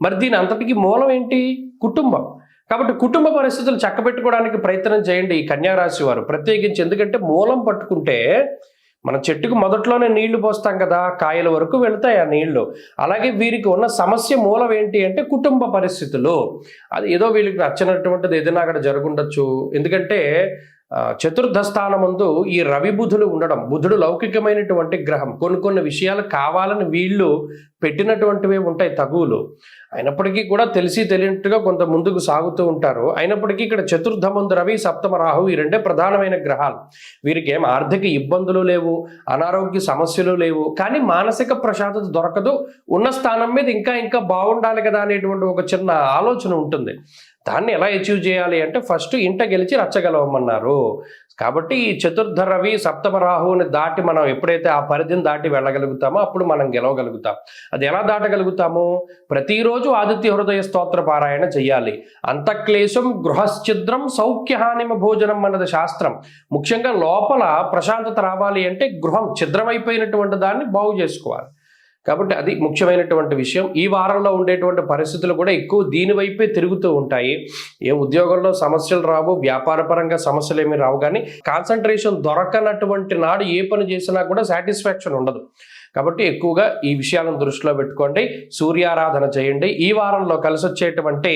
మరి దీని అంతటికి మూలం ఏంటి? కుటుంబం. కాబట్టి కుటుంబ పరిస్థితులు చక్కబెట్టుకోవడానికి ప్రయత్నం చేయండి ఈ కన్యారాశి వారు ప్రత్యేకించి. ఎందుకంటే మూలం పట్టుకుంటే మన చెట్టుకు మొదట్లోనే నీళ్లు పోస్తాం కదా, కాయల వరకు వెళ్తాయి ఆ నీళ్లు. అలాగే వీరికి ఉన్న సమస్య మూలం ఏంటి అంటే కుటుంబ పరిస్థితులు. అది ఏదో వీళ్ళకి నచ్చినటువంటిది ఏదైనా అక్కడ జరుగుండొచ్చు. ఎందుకంటే చతుర్థ స్థానమందు ఈ రవి బుధులు ఉండడం, బుధుడు లౌకికమైనటువంటి గ్రహం. కొన్ని విషయాలు కావాలని వీళ్ళు పెట్టినటువంటివి ఉంటాయి తగువులు. అయినప్పటికీ కూడా తెలిసి తెలియనట్టుగా కొంత ముందుకు సాగుతూ ఉంటారు. అయినప్పటికీ ఇక్కడ చతుర్థమందు రవి, సప్తమ రాహు ఈ రెండే ప్రధానమైన గ్రహాలు. వీరికి ఏం ఆర్థిక ఇబ్బందులు లేవు, అనారోగ్య సమస్యలు లేవు. కానీ మానసిక ప్రశాంతత దొరకదు. ఉన్న స్థానం మీద ఇంకా బాగుండాలి కదా అనేటువంటి ఒక చిన్న ఆలోచన ఉంటుంది. దాన్ని ఎలా అచీవ్ చేయాలి అంటే ఫస్ట్ ఇంట గెలిచి రచ్చగలవమన్నారు. కాబట్టి ఈ చతుర్థ రవి సప్తమ రాహువుని దాటి మనం ఎప్పుడైతే ఆ పరిధిని దాటి వెళ్ళగలుగుతామో అప్పుడు మనం గెలవగలుగుతాం. అది ఎలా దాటగలుగుతాము? ప్రతిరోజు ఆదిత్య హృదయ స్తోత్ర పారాయణ చెయ్యాలి. అంతఃక్లేశం గృహశ్చిద్రం సౌఖ్యహానిమ భోజనం అన్నది శాస్త్రం. ముఖ్యంగా లోపల ప్రశాంతత రావాలి అంటే గృహం ఛిద్రమైపోయినటువంటి దాన్ని బాగు చేసుకోవాలి. కాబట్టి అది ముఖ్యమైనటువంటి విషయం. ఈ వారంలో ఉండేటువంటి పరిస్థితులు కూడా ఎక్కువ దీనివైపే తిరుగుతూ ఉంటాయి. ఏ ఉద్యోగంలో సమస్యలు రావు, వ్యాపారపరంగా సమస్యలు ఏమీ రావు, కానీ కాన్సన్ట్రేషన్ దొరకనటువంటి నాడు ఏ పని చేసినా కూడా సాటిస్ఫాక్షన్ ఉండదు. కాబట్టి ఎక్కువగా ఈ విషయాలను దృష్టిలో పెట్టుకోండి. సూర్యారాధన చేయండి. ఈ వారంలో కలిసి వచ్చేటువంటి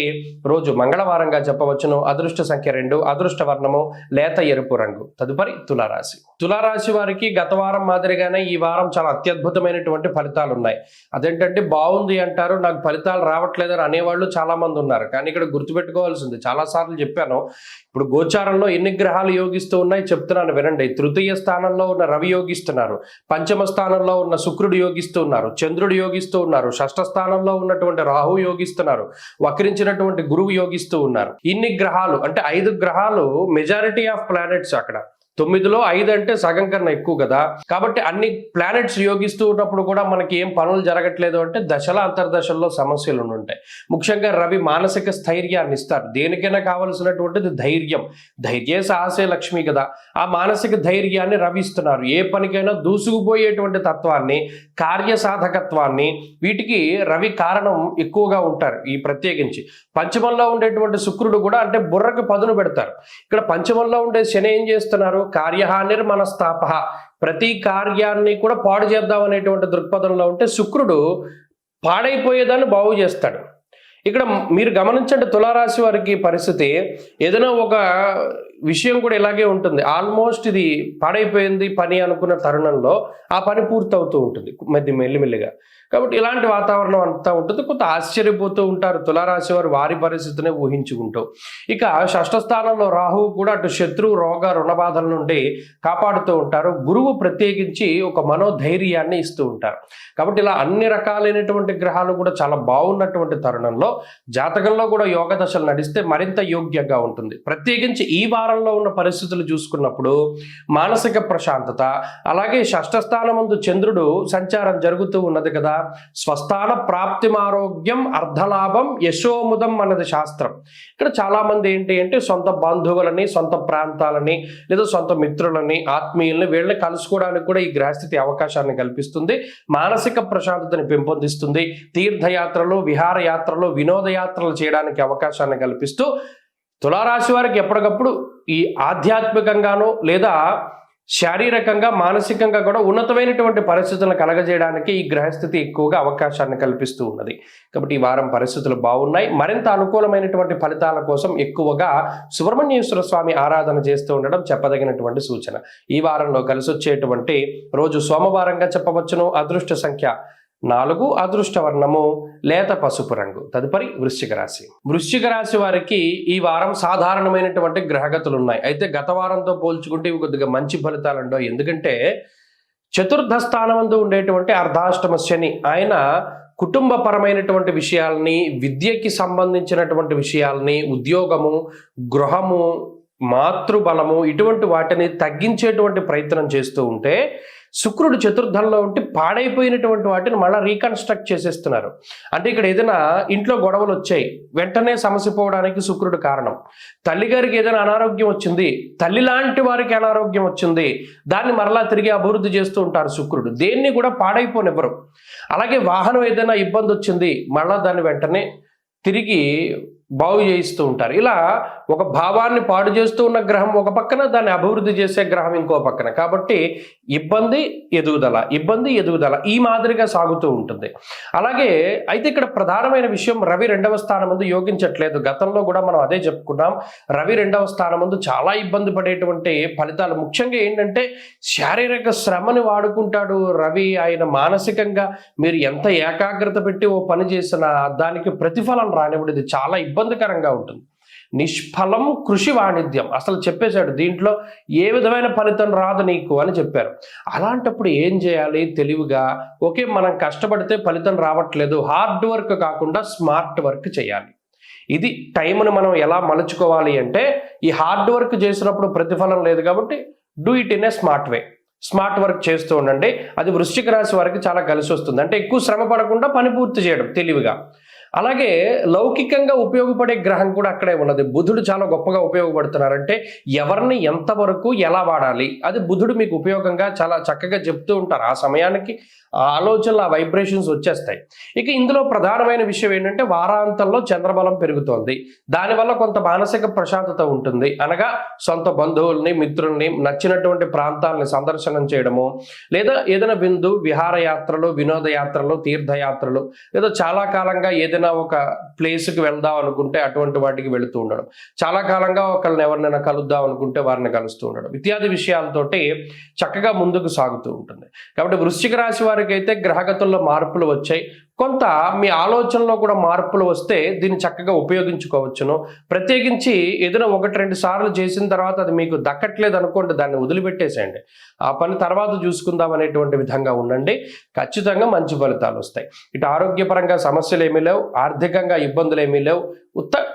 రోజు మంగళవారంగా చెప్పవచ్చును. అదృష్ట సంఖ్య 2, అదృష్ట వర్ణము లేత ఎరుపు రంగు. తదుపరి తులారాశి. తులారాశి వారికి గత వారం మాదిరిగానే ఈ వారం చాలా అత్యద్భుతమైనటువంటి ఫలితాలు ఉన్నాయి. అదేంటంటే బాగుంది అంటారు, నాకు ఫలితాలు రావట్లేదని అనేవాళ్ళు చాలా మంది ఉన్నారు. కానీ ఇక్కడ గుర్తుపెట్టుకోవాల్సింది, చాలాసార్లు చెప్పాను, ఇప్పుడు గోచారంలో ఎన్ని గ్రహాలు యోగిస్తూ ఉన్నాయి చెప్తున్నాను వినండి. తృతీయ స్థానంలో ఉన్న రవి యోగిస్తున్నారు, పంచమ స్థానంలో ఉన్న శుక్రుడు యోగిస్తూ ఉన్నారు, చంద్రుడు యోగిస్తూ ఉన్నారు, షష్ఠ స్థానంలో ఉన్నటువంటి రాహు యోగిస్తున్నారు, వక్రించినటువంటి గురువు యోగిస్తూ ఉన్నారు. ఇన్ని గ్రహాలు అంటే 5 గ్రహాలు మెజారిటీ ఆఫ్ ప్లానెట్స్. అక్కడ 9లో 5 అంటే సగం కన్నా ఎక్కువ కదా. కాబట్టి అన్ని ప్లానెట్స్ యోగిస్తూ ఉన్నప్పుడు కూడా మనకి ఏం పనులు జరగట్లేదు అంటే దశల అంతర్దశల్లో సమస్యలు ఉంటాయి. ముఖ్యంగా రవి మానసిక స్థైర్యాన్ని ఇస్తారు. దేనికైనా కావలసినటువంటిది ధైర్యం. ధైర్యే సాహసే లక్ష్మి కదా. ఆ మానసిక ధైర్యాన్ని రవి ఇస్తున్నారు. ఏ పనికైనా దూసుకుపోయేటువంటి తత్వాన్ని, కార్యసాధకత్వాన్ని, వీటికి రవి కారణం ఎక్కువగా ఉంటారు. ఈ ప్రత్యేకించి పంచమంలో ఉండేటువంటి శుక్రుడు కూడా అంటే బుర్రకు పదును పెడతారు. ఇక్కడ పంచమంలో ఉండే శని ఏం చేస్తున్నారు? కార్యహానిర్ మనస్తాప, ప్రతి కార్యాన్ని కూడా పాడు చేద్దాం అనేటువంటి దృక్పథంలో ఉంటే శుక్రుడు పాడైపోయేదాన్ని బాగు చేస్తాడు. ఇక్కడ మీరు గమనించండి, తులారాశి వారికి పరిస్థితి ఏదైనా ఒక విషయం కూడా ఇలాగే ఉంటుంది. ఆల్మోస్ట్ ఇది పాడైపోయింది పని అనుకున్న తరుణంలో ఆ పని పూర్తవుతూ ఉంటుంది మెల్లిమెల్లిగా. కాబట్టి ఇలాంటి వాతావరణం అంతా ఉంటుంది. కొంత ఆశ్చర్యపోతూ ఉంటారు తులారాశి వారు వారి పరిస్థితిని ఊహించుకుంటూ. ఇక షష్ఠ స్థానంలో రాహువు కూడా అటు శత్రు, రోగ, రుణబాధల నుండి కాపాడుతూ ఉంటారు. గురువు ప్రత్యేకించి ఒక మనోధైర్యాన్ని ఇస్తూ ఉంటారు. కాబట్టి ఇలా అన్ని రకాలైనటువంటి గ్రహాలు కూడా చాలా బాగున్నటువంటి తరుణంలో జాతకంలో కూడా యోగ దశలు నడిస్తే మరింత యోగ్యంగా ఉంటుంది. ప్రత్యేకించి ఈ వారంలో ఉన్న పరిస్థితులు చూసుకున్నప్పుడు మానసిక ప్రశాంతత, అలాగే షష్ఠ స్థానమందు చంద్రుడు సంచారం జరుగుతూ ఉన్నది కదా. స్వస్థాన ప్రాప్తిమారోగ్యం అర్ధలాభం యశోముదం అన్నది శాస్త్రం. ఇక్కడ చాలా మంది ఏంటి అంటే సొంత బంధువులని, సొంత ప్రాంతాలని, లేదా సొంత మిత్రులని, ఆత్మీయుల్ని వీళ్ళని కలుసుకోవడానికి కూడా ఈ గ్రహస్థితి అవకాశాన్ని కల్పిస్తుంది. మానసిక ప్రశాంతతని పెంపొందిస్తుంది. తీర్థయాత్రలు, విహారయాత్రలు, వినోదయాత్రలు చేయడానికి అవకాశాన్ని కల్పిస్తూ తులారాశి వారికి ఎప్పటికప్పుడు ఈ ఆధ్యాత్మికంగానో లేదా శారీరకంగా, మానసికంగా కూడా ఉన్నతమైనటువంటి పరిస్థితులను కలగజేయడానికి ఈ గ్రహస్థితి ఎక్కువగా అవకాశాన్ని కల్పిస్తూ ఉన్నది. కాబట్టి ఈ వారం పరిస్థితులు బాగున్నాయి. మరింత అనుకూలమైనటువంటి ఫలితాల కోసం ఎక్కువగా సుబ్రహ్మణ్యేశ్వర స్వామి ఆరాధన చేస్తూ ఉండడం చెప్పదగినటువంటి సూచన. ఈ వారంలో కలిసి వచ్చేటువంటి రోజు సోమవారంగా చెప్పవచ్చును. అదృష్ట సంఖ్య 4, అదృష్ట వర్ణము లేత పసుపు రంగు. తదుపరి వృశ్చిక రాశి. వృశ్చిక రాశి వారికి ఈ వారం సాధారణమైనటువంటి గ్రహగతులు ఉన్నాయి. అయితే గత వారంతో పోల్చుకుంటే ఇవి కొద్దిగా మంచి ఫలితాలు ఉండవు. ఎందుకంటే చతుర్థ స్థానమందు ఉండేటువంటి అర్ధాష్టమ శని ఆయన కుటుంబపరమైనటువంటి విషయాల్ని, విద్యకి సంబంధించినటువంటి విషయాల్ని, ఉద్యోగము, గృహము, మాతృబలము ఇటువంటి వాటిని తగ్గించేటువంటి ప్రయత్నం చేస్తూ ఉంటే శుక్రుడు చతుర్థంలో ఉంటే పాడైపోయినటువంటి వాటిని మళ్ళీ రీకన్స్ట్రక్ట్ చేసేస్తున్నారు. అంటే ఇక్కడ ఏదైనా ఇంట్లో గొడవలు వచ్చాయి, వెంటనే సమస్య పోవడానికి శుక్రుడు కారణం. తల్లిగారికి ఏదైనా అనారోగ్యం వచ్చింది, తల్లి లాంటి వారికి అనారోగ్యం వచ్చింది, దాన్ని మరలా తిరిగి అభివృద్ధి చేస్తూ ఉంటారు శుక్రుడు. దేన్ని కూడా పాడైపోనివ్వరు. అలాగే వాహనం ఏదైనా ఇబ్బంది వచ్చింది, మళ్ళా దాన్ని వెంటనే తిరిగి బాగు చేయిస్తూ ఉంటారు. ఇలా ఒక భావాన్ని పాడు చేస్తూ ఉన్న గ్రహం ఒక పక్కన, దాన్ని అభివృద్ధి చేసే గ్రహం ఇంకో పక్కన. కాబట్టి ఇబ్బంది ఎదుగుదల, ఇబ్బంది ఎదుగుదల ఈ మాదిరిగా సాగుతూ ఉంటుంది. అలాగే అయితే ఇక్కడ ప్రధానమైన విషయం, రవి 2వ స్థానమందు యోగించట్లేదు. గతంలో కూడా మనం అదే చెప్పుకున్నాం. రవి 2వ స్థానమందు చాలా ఇబ్బంది పడేటువంటి ఫలితాలు. ముఖ్యంగా ఏంటంటే శారీరక శ్రమని వాడుకుంటాడు రవి. ఆయన మానసికంగా మీరు ఎంత ఏకాగ్రత పెట్టి ఓ పని చేసినా దానికి ప్రతిఫలం రానివ్వడు. ఇది చాలా ఇబ్బందికరంగా ఉంటుంది. నిష్ఫలం కృషి వాణిజ్యం అసలు చెప్పేశాడు. దీంట్లో ఏ విధమైన ఫలితం రాదు నీకు అని చెప్పారు. అలాంటప్పుడు ఏం చేయాలి? తెలివిగా, ఓకే మనం కష్టపడితే ఫలితం రావట్లేదు, హార్డ్ వర్క్ కాకుండా స్మార్ట్ వర్క్ చేయాలి. ఇది టైంను మనం ఎలా మలుచుకోవాలి అంటే ఈ హార్డ్ వర్క్ చేసినప్పుడు ప్రతిఫలం లేదు కాబట్టి do it in a smart way. Smart work చేస్తూ ఉండండి. అది వృశ్చిక రాశి వారికి చాలా కలిసి వస్తుంది. అంటే ఎక్కువ శ్రమ పడకుండా పని పూర్తి చేయడం తెలివిగా. అలాగే లౌకికంగా ఉపయోగపడే గ్రహం కూడా అక్కడే ఉన్నది. బుధుడు చాలా గొప్పగా ఉపయోగపడుతున్నారంటే ఎవరిని ఎంతవరకు ఎలా వాడాలి అది బుధుడు మీకు ఉపయోగంగా చాలా చక్కగా చెప్తూ ఉంటారు. ఆ సమయానికి ఆ ఆలోచనలు, ఆ వైబ్రేషన్స్ వచ్చేస్తాయి. ఇక ఇందులో ప్రధానమైన విషయం ఏంటంటే వారాంతంలో చంద్రబలం పెరుగుతోంది. దానివల్ల కొంత మానసిక ప్రశాంతత ఉంటుంది. అనగా సొంత బంధువుల్ని, మిత్రుల్ని, నచ్చినటువంటి ప్రాంతాలని సందర్శనం చేయడము, లేదా ఏదైనా విహారయాత్రలు, వినోదయాత్రలు, తీర్థయాత్రలు, లేదా చాలా కాలంగా ఏదైనా ఒక ప్లేస్కి వెళ్దాం అనుకుంటే అటువంటి వాటికి వెళుతూ ఉండడం, చాలా కాలంగా ఒకళ్ళని ఎవరినైనా కలుద్దాం అనుకుంటే వారిని కలుస్తూ ఉండడం ఇత్యాది విషయాలతోటి చక్కగా ముందుకు సాగుతూ ఉంటుంది. కాబట్టి వృశ్చిక రాశి వారికి అయితే గ్రహగతుల్లో మార్పులు వచ్చాయి. కొంత మీ ఆలోచనలో కూడా మార్పులు వస్తే దీన్ని చక్కగా ఉపయోగించుకోవచ్చును. ప్రత్యేకించి ఏదైనా 1-2 సార్లు చేసిన తర్వాత అది మీకు దక్కట్లేదు అనుకోండి, దాన్ని వదిలిపెట్టేసేయండి. ఆ పని తర్వాత చూసుకుందాం అనేటువంటి విధంగా ఉండండి. ఖచ్చితంగా మంచి ఫలితాలు వస్తాయి. ఇటు ఆరోగ్యపరంగా సమస్యలు ఏమీ లేవు, ఆర్థికంగా ఇబ్బందులు ఏమీ లేవు.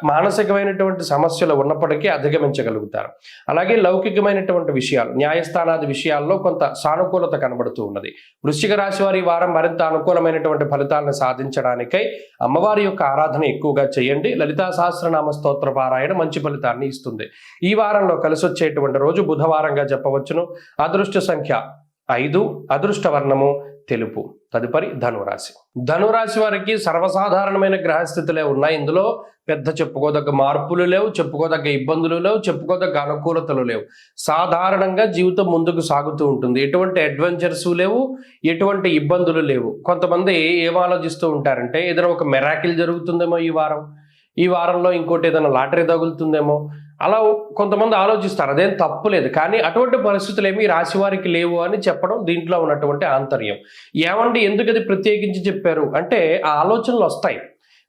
మానసికమైనటువంటి సమస్యలు ఉన్నప్పటికీ అధిగమించగలుగుతారు. అలాగే లౌకికమైనటువంటి విషయాలు, న్యాయస్థానాది విషయాల్లో కొంత సానుకూలత కనబడుతూ ఉన్నది. వృశ్చిక రాశి వారి వారం మరింత అనుకూలమైనటువంటి ఫలితాలను సాధించడానికై అమ్మవారి యొక్క ఆరాధన ఎక్కువగా చేయండి. లలితా సహస్రనామ స్తోత్ర పారాయణ మంచి ఫలితాన్ని ఇస్తుంది. ఈ వారంలో కలిసి వచ్చేటువంటి రోజు బుధవారంగా చెప్పవచ్చును. అదృష్ట సంఖ్య 5, అదృష్ట వర్ణము తెలుపు. తదుపరి ధనురాశి. ధనురాశి వారికి సర్వసాధారణమైన గ్రహస్థితులే ఉన్నాయి. ఇందులో పెద్ద చెప్పుకోదగ్గ మార్పులు లేవు, చెప్పుకోదగ్గ ఇబ్బందులు లేవు, చెప్పుకోదగ్గ అనుకూలతలు లేవు. సాధారణంగా జీవితం ముందుకు సాగుతూ ఉంటుంది. ఎటువంటి అడ్వెంచర్స్ లేవు, ఎటువంటి ఇబ్బందులు లేవు. కొంతమంది ఏం ఆలోచిస్తూ ఉంటారంటే ఏదైనా ఒక మెరాకిల్ జరుగుతుందేమో ఈ వారంలో ఇంకోటి ఏదైనా లాటరీ తగులుతుందేమో, అలా కొంతమంది ఆలోచిస్తారు. అదేం తప్పు లేదు. కానీ అటువంటి పరిస్థితులు ఏమీ రాశి వారికి లేవు అని చెప్పడం దీంట్లో ఉన్నటువంటి ఆంతర్యం. ఏమండి ఎందుకు అది ప్రత్యేకించి చెప్పారు అంటే ఆ ఆలోచనలు వస్తాయి.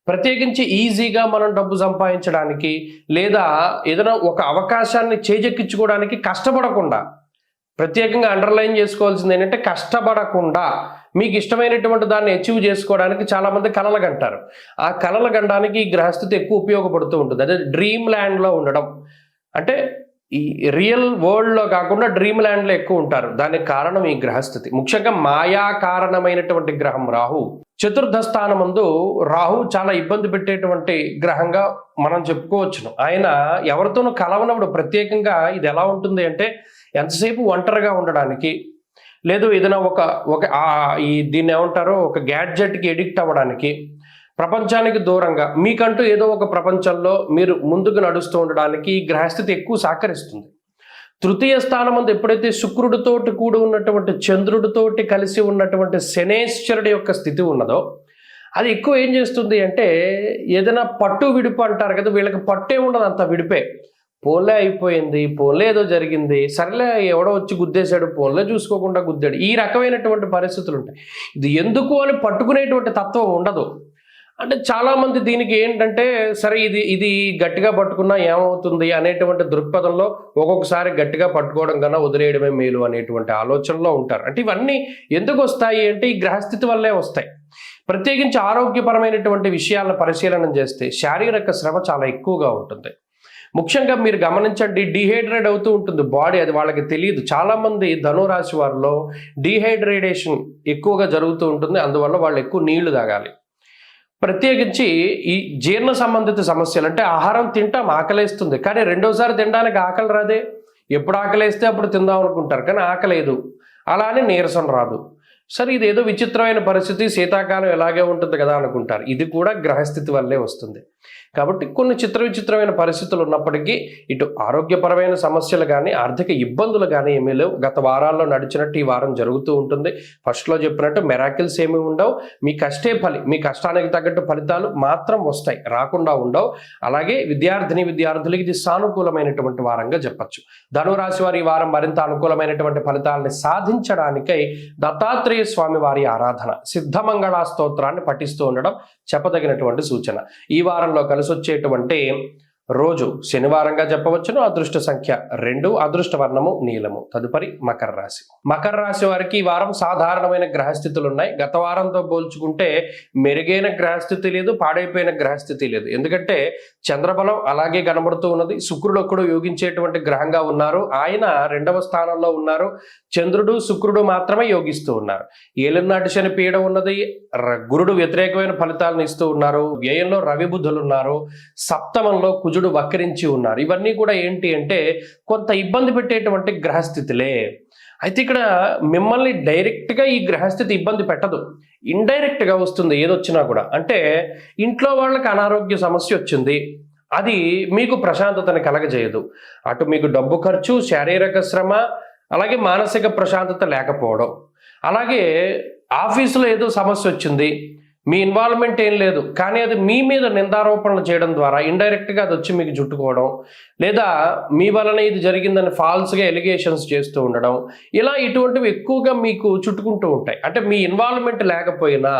ప్రత్యేకించి ఈజీగా మనం డబ్బు సంపాదించడానికి లేదా ఏదైనా ఒక అవకాశాన్ని చేజెక్కించుకోవడానికి కష్టపడకుండా, ప్రత్యేకంగా అండర్లైన్ చేసుకోవాల్సింది ఏంటంటే కష్టపడకుండా మీకు ఇష్టమైనటువంటి దాన్ని అచీవ్ చేసుకోవడానికి చాలామంది కలలు కంటారు. ఆ కలలు కండానికి ఈ గ్రహస్థితి ఎక్కువ ఉపయోగపడుతూ ఉంటుంది. అదే డ్రీమ్ ల్యాండ్లో ఉండడం, అంటే ఈ రియల్ వరల్డ్లో కాకుండా డ్రీమ్ ల్యాండ్లో ఎక్కువ ఉంటారు. దానికి కారణం ఈ గ్రహస్థితి. ముఖ్యంగా మాయా కారణమైనటువంటి గ్రహం రాహు. చతుర్థ స్థానమందు రాహు చాలా ఇబ్బంది పెట్టేటువంటి గ్రహంగా మనం చెప్పుకోవచ్చును. ఆయన ఎవరితోనూ కలవనప్పుడు ప్రత్యేకంగా ఇది ఎలా ఉంటుంది అంటే ఎంతసేపు ఒంటరిగా ఉండడానికి, లేదు ఏదైనా దీన్ని ఏమంటారో ఒక గ్యాడ్జెట్కి ఎడిక్ట్ అవ్వడానికి, ప్రపంచానికి దూరంగా మీకంటూ ఏదో ఒక ప్రపంచంలో మీరు ముందుకు నడుస్తూ ఉండడానికి ఈ గ్రహస్థితి ఎక్కువ సహకరిస్తుంది. తృతీయ స్థానం అందు ఎప్పుడైతే శుక్రుడితోటి కూడి ఉన్నటువంటి చంద్రుడితోటి కలిసి ఉన్నటువంటి శనేశ్వరుడి యొక్క స్థితి ఉన్నదో అది ఎక్కువ ఏం చేస్తుంది అంటే ఏదైనా పట్టు విడుపు అంటారు కదా, వీళ్ళకి పట్టే ఉండదు, అంత విడిపే. పోన్లే అయిపోయింది, పోన్లే ఏదో జరిగింది, సరేలే ఎవడో వచ్చి గుద్దేశాడు, పోన్లే చూసుకోకుండా గుద్దాడు, ఈ రకమైనటువంటి పరిస్థితులు ఉంటాయి. ఇది ఎందుకు అని పట్టుకునేటువంటి తత్వం ఉండదు. అంటే చాలామంది దీనికి ఏంటంటే సరే ఇది గట్టిగా పట్టుకున్నా ఏమవుతుంది అనేటువంటి దృక్పథంలో ఒక్కొక్కసారి గట్టిగా పట్టుకోవడం కన్నా వదిలేయడమే మేలు అనేటువంటి ఆలోచనలో ఉంటారు. అంటే ఇవన్నీ ఎందుకు వస్తాయి అంటే ఈ గ్రహస్థితి వల్లే వస్తాయి. ప్రత్యేకించి ఆరోగ్యపరమైనటువంటి విషయాలను పరిశీలన చేస్తే శారీరక శ్రమ చాలా ఎక్కువగా ఉంటుంది. ముఖ్యంగా మీరు గమనించండి, డీహైడ్రేట్ అవుతూ ఉంటుంది బాడీ, అది వాళ్ళకి తెలియదు. చాలామంది ధనురాశి వారిలో డీహైడ్రేటేషన్ ఎక్కువగా జరుగుతూ ఉంటుంది. అందువల్ల వాళ్ళు ఎక్కువ నీళ్లు తాగాలి. ప్రత్యేకించి ఈ జీర్ణ సంబంధిత సమస్యలు, అంటే ఆహారం తింటాం, ఆకలేస్తుంది, కానీ రెండోసారి తినడానికి ఆకలి రాదే. ఎప్పుడు ఆకలేస్తే అప్పుడు తిందాం అనుకుంటారు, కానీ ఆకలేదు. అలానే నీరసం రాదు. సరే ఇదేదో విచిత్రమైన పరిస్థితి, శీతాకాలం ఎలాగే ఉంటుంది కదా అనుకుంటారు. ఇది కూడా గ్రహస్థితి వల్లే వస్తుంది. కాబట్టి కొన్ని విచిత్రమైన పరిస్థితులు ఉన్నప్పటికీ ఇటు ఆరోగ్యపరమైన సమస్యలు కానీ ఆర్థిక ఇబ్బందులు కానీ ఏమీ లేవు. గత వారాల్లో నడిచినట్టు ఈ వారం జరుగుతూ ఉంటుంది. ఫస్ట్లో చెప్పినట్టు మెరాకిల్స్ ఏమీ ఉండవు. మీ కష్టానికి తగ్గట్టు ఫలితాలు మాత్రం వస్తాయి, రాకుండా ఉండవు. అలాగే విద్యార్థులకి ఇది సానుకూలమైనటువంటి వారంగా చెప్పచ్చు. ధనురాశి వారి ఈ వారం మరింత అనుకూలమైనటువంటి ఫలితాలని సాధించడానికై దత్తాత్రేయ స్వామి వారి ఆరాధన, సిద్ధమంగళ స్తోత్రాన్ని పఠిస్తూ ఉండడం చెప్పదగినటువంటి సూచన. ఈ వారంలో కలిసి వచ్చేటువంటి రోజు శనివారంగా చెప్పవచ్చును. అదృష్ట సంఖ్య 2, అదృష్ట వర్ణము నీలము. తదుపరి మకర రాశి. మకర రాశి వారికి ఈ వారం సాధారణమైన గ్రహస్థితులు ఉన్నాయి. గత వారంతో పోల్చుకుంటే మెరుగైన గ్రహస్థితి లేదు, పాడైపోయిన గ్రహస్థితి లేదు. ఎందుకంటే చంద్రబలం అలాగే కనబడుతూ ఉన్నది. శుక్రుడు ఒక్కడు యోగించేటువంటి గ్రహంగా ఉన్నారు, ఆయన 2వ స్థానంలో ఉన్నారు. చంద్రుడు శుక్రుడు మాత్రమే యోగిస్తూ ఉన్నారు. ఏలినాటి శని పీడ ఉన్నది. గురుడు వ్యతిరేకమైన ఫలితాలను ఇస్తూ ఉన్నారు. వ్యయంలో రవి బుధులు ఉన్నారు. సప్తమంలో కుజుడు వక్రించి ఉన్నారు. ఇవన్నీ కూడా ఏంటి అంటే కొంత ఇబ్బంది పెట్టేటువంటి గ్రహస్థితులే. అయితే ఇక్కడ మిమ్మల్ని డైరెక్ట్గా ఈ గ్రహస్థితి ఇబ్బంది పెట్టదు, ఇండైరెక్ట్గా వస్తుంది ఏదొచ్చినా కూడా. అంటే ఇంట్లో వాళ్ళకి అనారోగ్య సమస్య వచ్చింది, అది మీకు ప్రశాంతతని కలగజేయదు. అటు మీకు డబ్బు ఖర్చు, శారీరక శ్రమ, అలాగే మానసిక ప్రశాంతత లేకపోవడం. అలాగే ఆఫీసులో ఏదో సమస్య వచ్చింది, మీ ఇన్వాల్వ్మెంట్ ఏం లేదు, కానీ అది మీ మీద నిందారోపణలు చేయడం ద్వారా ఇండైరెక్ట్గా అది వచ్చి మీకు చుట్టుకోవడం, లేదా మీ వలన ఇది జరిగిందని ఫాల్స్గా ఎలిగేషన్స్ చేస్తూ ఉండడం, ఇలా ఇటువంటివి ఎక్కువగా మీకు చుట్టుకుంటూ ఉంటాయి. అంటే మీ ఇన్వాల్వ్మెంట్ లేకపోయినా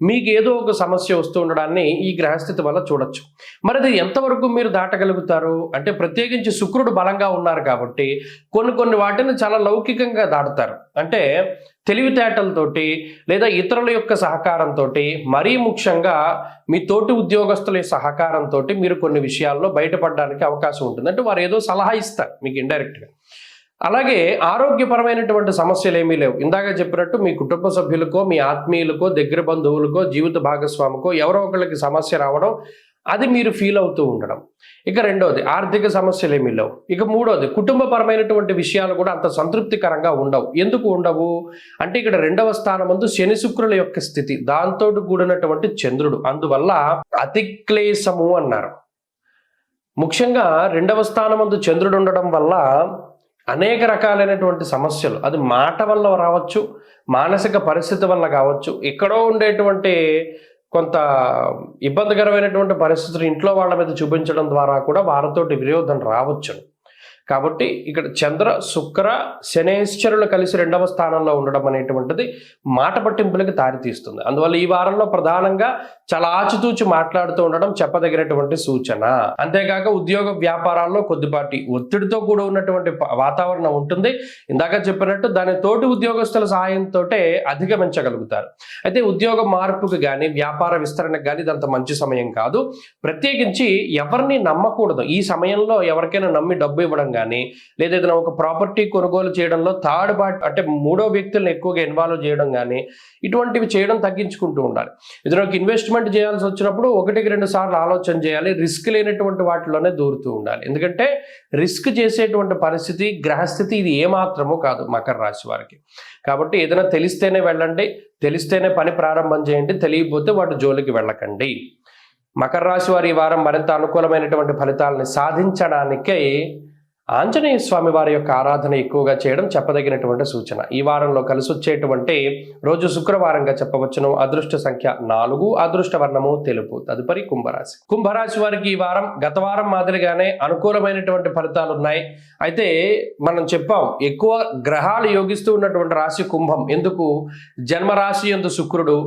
మీకు ఏదో ఒక సమస్య వస్తూ ఉండడాన్ని ఈ గ్రహస్థితి వల్ల చూడొచ్చు. మరి అది ఎంతవరకు మీరు దాటగలుగుతారు అంటే, ప్రత్యేకించి శుక్రుడు బలంగా ఉన్నారు కాబట్టి కొన్ని వాటిని చాలా లౌకికంగా దాటుతారు. అంటే తెలివితేటలతోటి లేదా ఇతరుల యొక్క సహకారంతో, మరీ ముఖ్యంగా మీ తోటి ఉద్యోగస్తుల సహకారంతో మీరు కొన్ని విషయాల్లో బయటపడడానికి అవకాశం ఉంటుంది. అంటే వారు ఏదో సలహా ఇస్తారు మీకు ఇండైరెక్ట్గా. అలాగే ఆరోగ్యపరమైనటువంటి సమస్యలు ఏమీ లేవు. ఇందాక చెప్పినట్టు మీ కుటుంబ సభ్యులకో, మీ ఆత్మీయులకో, దగ్గర బంధువులకో, జీవిత భాగస్వామికో ఎవరో ఒకళ్ళకి సమస్య రావడం, అది మీరు ఫీల్ అవుతూ ఉండడం. ఇక రెండోది ఆర్థిక సమస్యలు ఏమీ లేవు. ఇక మూడోది కుటుంబపరమైనటువంటి విషయాలు కూడా అంత సంతృప్తికరంగా ఉండవు. ఎందుకు ఉండవు అంటే, ఇక్కడ 2వ స్థానమందు శని శుక్రుల యొక్క స్థితి, దాంతో కూడినటువంటి చంద్రుడు, అందువల్ల అతిక్లేశము అన్నారు. ముఖ్యంగా 2వ స్థానమందు చంద్రుడు ఉండడం వల్ల అనేక రకాలైనటువంటి సమస్యలు, అది మాట వల్ల రావచ్చు, మానసిక పరిస్థితి వల్ల కావచ్చు, ఎక్కడో ఉండేటువంటి కొంత ఇబ్బందికరమైనటువంటి పరిస్థితులు ఇంట్లో వాళ్ళ మీద చూపించడం ద్వారా కూడా వారితోటి విరోధం రావచ్చు. కాబట్టి ఇక్కడ చంద్ర శుక్ర శనేశ్వరులు కలిసి 2వ స్థానంలో ఉండడం అనేటువంటిది మాట పట్టింపులకి దారితీస్తుంది. అందువల్ల ఈ వారంలో ప్రధానంగా చాలా ఆచితూచి మాట్లాడుతూ ఉండడం చెప్పదగినటువంటి సూచన. అంతేకాక ఉద్యోగ వ్యాపారాల్లో కొద్దిపాటి ఒత్తిడితో కూడా ఉన్నటువంటి వాతావరణం ఉంటుంది. ఇందాక చెప్పినట్టు దాని తోటి ఉద్యోగస్తుల సహాయంతో అధిగమించగలుగుతారు. అయితే ఉద్యోగ మార్పుకి కానీ వ్యాపార విస్తరణకు కానీ ఇదంత మంచి సమయం కాదు. ప్రత్యేకించి ఎవరిని నమ్మకూడదు ఈ సమయంలో. ఎవరికైనా నమ్మి డబ్బు ఇవ్వడం కానీ, లేదా ఏదైనా ఒక ప్రాపర్టీ కొనుగోలు చేయడంలో థర్డ్ పార్టీ అంటే 3వ వ్యక్తులను ఎక్కువగా ఇన్వాల్వ్ చేయడం కానీ, ఇటువంటివి చేయడం తగ్గించుకుంటూ ఉండాలి. ఏదైనా ఒక ఇన్వెస్ట్మెంట్ చేయాల్సి వచ్చినప్పుడు 1-2 సార్లు ఆలోచన చేయాలి. రిస్క్ లేనటువంటి వాటిలోనే దూరుతూ ఉండాలి. ఎందుకంటే రిస్క్ చేసేటువంటి పరిస్థితి గ్రహస్థితి ఇది ఏమాత్రమూ కాదు మకర రాశి వారికి. కాబట్టి ఏదైనా తెలిస్తేనే వెళ్ళండి, తెలిస్తేనే పని ప్రారంభం చేయండి, తెలియకపోతే వాటి జోలికి వెళ్ళకండి. మకర రాశి వారి ఈ వారం మరింత అనుకూలమైనటువంటి ఫలితాలని సాధించడానికై ఆంజనేయ స్వామి వారి యొక్క ఆరాధన ఎక్కువగా చేయడం చెప్పదగినటువంటి సూచన. ఈ వారంలో కలిసి వచ్చేటువంటి రోజు శుక్రవారంగా చెప్పవచ్చును. అదృష్ట సంఖ్య 4, అదృష్ట వర్ణము తెలుపు. తదుపరి కుంభరాశి. కుంభరాశి వారికి ఈ వారం గత వారం మాదిరిగానే అనుకూలమైనటువంటి ఫలితాలు ఉన్నాయి. అయితే మనం చెప్పాం, ఎక్కువ గ్రహాలు యోగిస్తూ ఉన్నటువంటి రాశి కుంభం. ఎందుకు? జన్మరాశి యందు శుక్రుడు,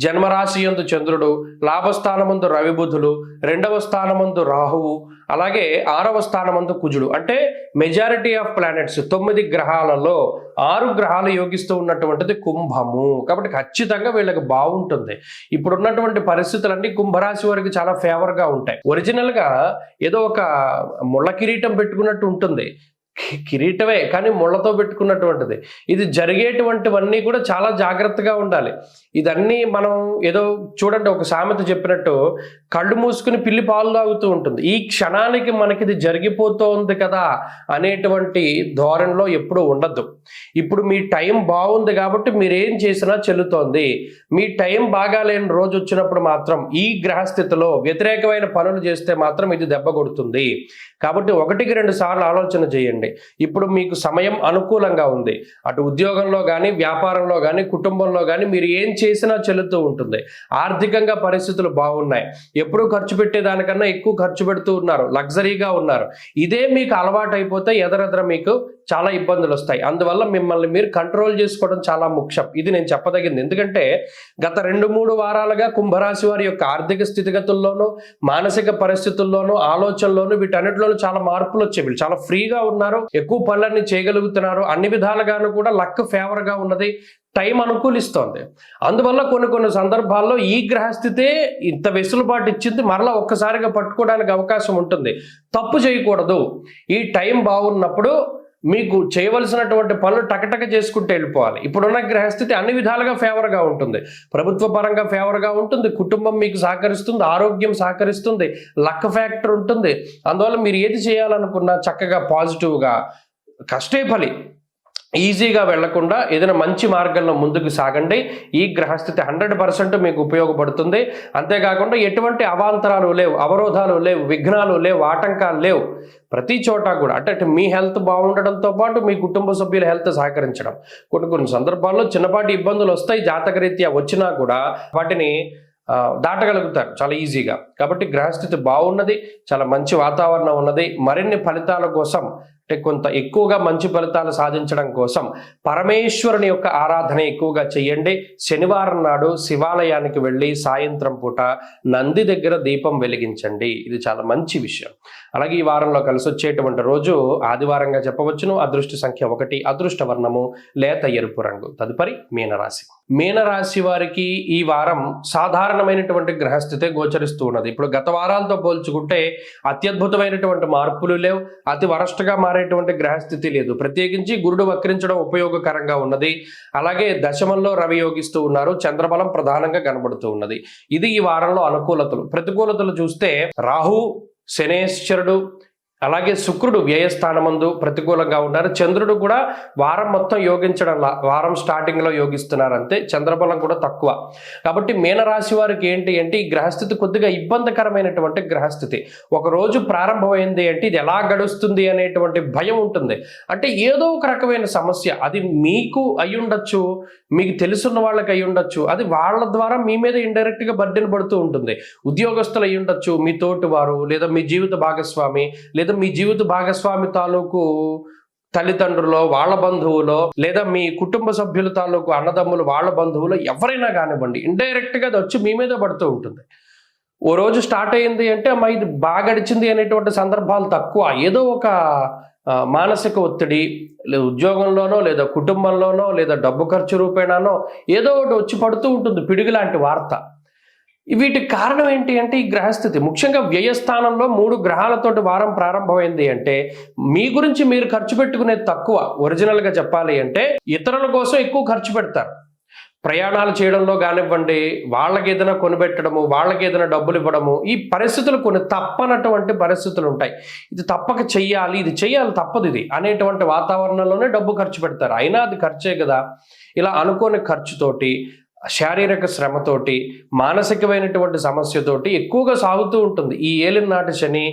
జన్మరాశి యందు చంద్రుడు, లాభస్థానమందు రవి బుధులు, 2వ స్థానమందు రాహువు, అలాగే 6వ స్థానమందు కుజుడు. అంటే మెజారిటీ ఆఫ్ ప్లానెట్స్ 9 గ్రహాలలో 6 గ్రహాలు యోగిస్తూ ఉన్నటువంటిది కుంభము. కాబట్టి ఖచ్చితంగా వీళ్ళకి బాగుంటుంది. ఇప్పుడు ఉన్నటువంటి పరిస్థితులన్నీ కుంభరాశి వారికి చాలా ఫేవర్గా ఉంటాయి. ఒరిజినల్గా ఏదో ఒక ముళ్ళ కిరీటం పెట్టుకున్నట్టు ఉంటుంది, కిరీటమే కానీ ముళ్ళతో పెట్టుకున్నటువంటిది. ఇది జరిగేటువంటివన్నీ కూడా చాలా జాగ్రత్తగా ఉండాలి. ఇదన్నీ మనం ఏదో చూడండి, ఒక సామెత చెప్పినట్టు కళ్ళు మూసుకుని పిల్లి పాలు తాగుతూ ఉంటుంది. ఈ క్షణానికి మనకి ఇది జరిగిపోతోంది కదా అనేటువంటి ధోరణిలో ఎప్పుడూ ఉండద్దు. ఇప్పుడు మీ టైం బాగుంది కాబట్టి మీరేం చేసినా చెల్లుతోంది. మీ టైం బాగాలేని రోజు వచ్చినప్పుడు మాత్రం ఈ గ్రహస్థితిలో వ్యతిరేకమైన పనులు చేస్తే మాత్రం ఇది దెబ్బ కొడుతుంది. కాబట్టి 1-2 సార్లు ఆలోచన చేయండి. ఇప్పుడు మీకు సమయం అనుకూలంగా ఉంది. అటు ఉద్యోగంలో కానీ, వ్యాపారంలో కానీ, కుటుంబంలో కానీ మీరు ఏం చేసినా చెల్లుతూ ఉంటుంది. ఆర్థికంగా పరిస్థితులు బాగున్నాయి. ఎప్పుడూ ఖర్చు పెట్టేదానికన్నా ఎక్కువ ఖర్చు పెడుతూ ఉన్నారు, లగ్జరీగా ఉన్నారు. ఇదే మీకు అలవాటు అయిపోతే ఎదరెదర మీకు చాలా ఇబ్బందులు వస్తాయి. అందువల్ల మిమ్మల్ని మీరు కంట్రోల్ చేసుకోవడం చాలా ముఖ్యం. ఇది నేను చెప్పదగింది. ఎందుకంటే గత 2-3 వారాలుగా కుంభరాశి వారి యొక్క ఆర్థిక స్థితిగతుల్లోనూ, మానసిక పరిస్థితుల్లోనూ, ఆలోచనలోనూ వీటన్నిటిలోనూ చాలా మార్పులు వచ్చాయి. వీళ్ళు చాలా ఫ్రీగా ఉన్నారు, ఎక్కువ పనులన్నీ చేయగలుగుతున్నారు, అన్ని విధాలుగాను కూడా లక్ ఫేవర్గా ఉన్నది, టైం అనుకూలిస్తోంది. అందువల్ల కొన్ని సందర్భాల్లో ఈ గ్రహస్థితే ఇంత వెసులుబాటు ఇచ్చింది, మరలా ఒక్కసారిగా పట్టుకోవడానికి అవకాశం ఉంటుంది. తప్పు చేయకూడదు. ఈ టైం బాగున్నప్పుడు మీకు చేయవలసినటువంటి పనులు టకటక చేసుకుంటూ వెళ్ళిపోవాలి. ఇప్పుడున్న గ్రహస్థితి అన్ని విధాలుగా ఫేవర్గా ఉంటుంది. ప్రభుత్వ పరంగా ఫేవర్గా ఉంటుంది, కుటుంబం మీకు సహకరిస్తుంది, ఆరోగ్యం సహకరిస్తుంది, లక్ ఫ్యాక్టర్ ఉంటుంది. అందువల్ల మీరు ఏది చేయాలనుకున్నా చక్కగా పాజిటివ్గా కష్టే ఫలి ఈజీగా వెళ్లకుండా ఏదైనా మంచి మార్గంలో ముందుకు సాగండి. ఈ గ్రహస్థితి 100% మీకు ఉపయోగపడుతుంది. అంతేకాకుండా ఎటువంటి అవాంతరాలు లేవు, అవరోధాలు లేవు, విఘ్నాలు లేవు, ఆటంకాలు లేవు. ప్రతి చోట కూడా అంటే మీ హెల్త్ బాగుండడంతో పాటు మీ కుటుంబ సభ్యుల హెల్త్ సహకరించడం. కొన్ని సందర్భాల్లో చిన్నపాటి ఇబ్బందులు వస్తాయి, జాతకరీత్యా వచ్చినా కూడా వాటిని దాటగలుగుతారు చాలా ఈజీగా. కాబట్టి గ్రహస్థితి బాగున్నది, చాలా మంచి వాతావరణం ఉన్నది. మరిన్ని ఫలితాల కోసం అంటే కొంత ఎక్కువగా మంచి ఫలితాలు సాధించడం కోసం పరమేశ్వరుని యొక్క ఆరాధన ఎక్కువగా చేయండి. శనివారం నాడు శివాలయానికి వెళ్ళి సాయంత్రం పూట నంది దగ్గర దీపం వెలిగించండి. ఇది చాలా మంచి విషయం. అలాగే ఈ వారంలో కలిసి వచ్చేటువంటి రోజు ఆదివారంగా చెప్పవచ్చును. అదృష్ట సంఖ్య 1, అదృష్ట వర్ణము లేత ఎరుపు రంగు. తదుపరి మీనరాశి. మీనరాశి వారికి ఈ వారం సాధారణమైనటువంటి గ్రహస్థితే గోచరిస్తూ ఉన్నది. ఇప్పుడు గత వారాలతో పోల్చుకుంటే అత్యద్భుతమైనటువంటి మార్పులు లేవు, అతి వరస్ట్గా మారేటువంటి గ్రహస్థితి లేదు. ప్రత్యేకించి గురుడు వక్రించడం ఉపయోగకరంగా ఉన్నది. అలాగే దశమంలో రవి యోగిస్తూ ఉన్నారు, చంద్రబలం ప్రధానంగా కనబడుతూ ఉన్నది. ఇది ఈ వారంలో అనుకూలతలు. ప్రతికూలతలు చూస్తే రాహు, శనేశ్వరుడు, అలాగే శుక్రుడు వ్యయస్థానమందు ప్రతికూలంగా ఉన్నారు. చంద్రుడు కూడా వారం మొత్తం యోగించడం, వారం స్టార్టింగ్లో యోగిస్తున్నారు అంతే. చంద్రబలం కూడా తక్కువ. కాబట్టి మీనరాశి వారికి ఏంటి అంటే ఈ గ్రహస్థితి కొద్దిగా ఇబ్బందికరమైనటువంటి గ్రహస్థితి. ఒక రోజు ప్రారంభమైంది అంటే ఇది ఎలా గడుస్తుంది అనేటువంటి భయం ఉంటుంది. అంటే ఏదో ఒక రకమైన సమస్య, అది మీకు అయి ఉండొచ్చు, మీకు తెలుసున్న వాళ్ళకి అయి ఉండొచ్చు, అది వాళ్ళ ద్వారా మీ మీద ఇండైరెక్ట్గా బర్డెన్ పడుతూ ఉంటుంది. ఉద్యోగస్తులు అయి ఉండొచ్చు, మీ తోటి వారు, లేదా మీ జీవిత భాగస్వామి, లేదా మీ జీవిత భాగస్వామి తాలూకు తల్లిదండ్రులు, వాళ్ళ బంధువులో, లేదా మీ కుటుంబ సభ్యుల తాలూకు అన్నదమ్ములు, వాళ్ళ బంధువులు, ఎవరైనా కానివ్వండి, ఇండైరెక్ట్గా అది వచ్చి మీ మీద పడుతూ ఉంటుంది. ఓ రోజు స్టార్ట్ అయింది అంటే అమ్మా ఇది బాగా గడిచింది అనేటువంటి సందర్భాలు తక్కువ. ఏదో ఒక మానసిక ఒత్తిడి, లేదా ఉద్యోగంలోనో, లేదా కుటుంబంలోనో, లేదా డబ్బు ఖర్చు రూపేణానో ఏదో ఒకటి వచ్చి పడుతూ ఉంటుంది, పిడుగు లాంటి వార్త. వీటికి కారణం ఏంటి అంటే ఈ గ్రహస్థితి. ముఖ్యంగా వ్యయస్థానంలో 3 గ్రహాలతోటి వారం ప్రారంభమైంది అంటే మీ గురించి మీరు ఖర్చు పెట్టుకునేది తక్కువ. ఒరిజినల్గా చెప్పాలి అంటే ఇతరుల కోసం ఎక్కువ ఖర్చు పెడతారు. ప్రయాణాలు చేయడంలో కానివ్వండి, వాళ్ళకి ఏదైనా కొనిపెట్టడము, వాళ్ళకి ఏదైనా డబ్బులు ఇవ్వడము, ఈ పరిస్థితులు కొన్ని తప్పనటువంటి పరిస్థితులు ఉంటాయి. ఇది తప్పక చెయ్యాలి, ఇది చెయ్యాలి, తప్పదు ఇది అనేటువంటి వాతావరణంలోనే డబ్బు ఖర్చు పెడతారు. అయినా అది ఖర్చే కదా. ఇలా అనుకోని ఖర్చుతోటి, శారీరక శ్రమతోటి, మానసికమైనటువంటి సమస్యతోటి ఎక్కువగా సాగుతూ ఉంటుంది ఈ ఏలినాటి శని,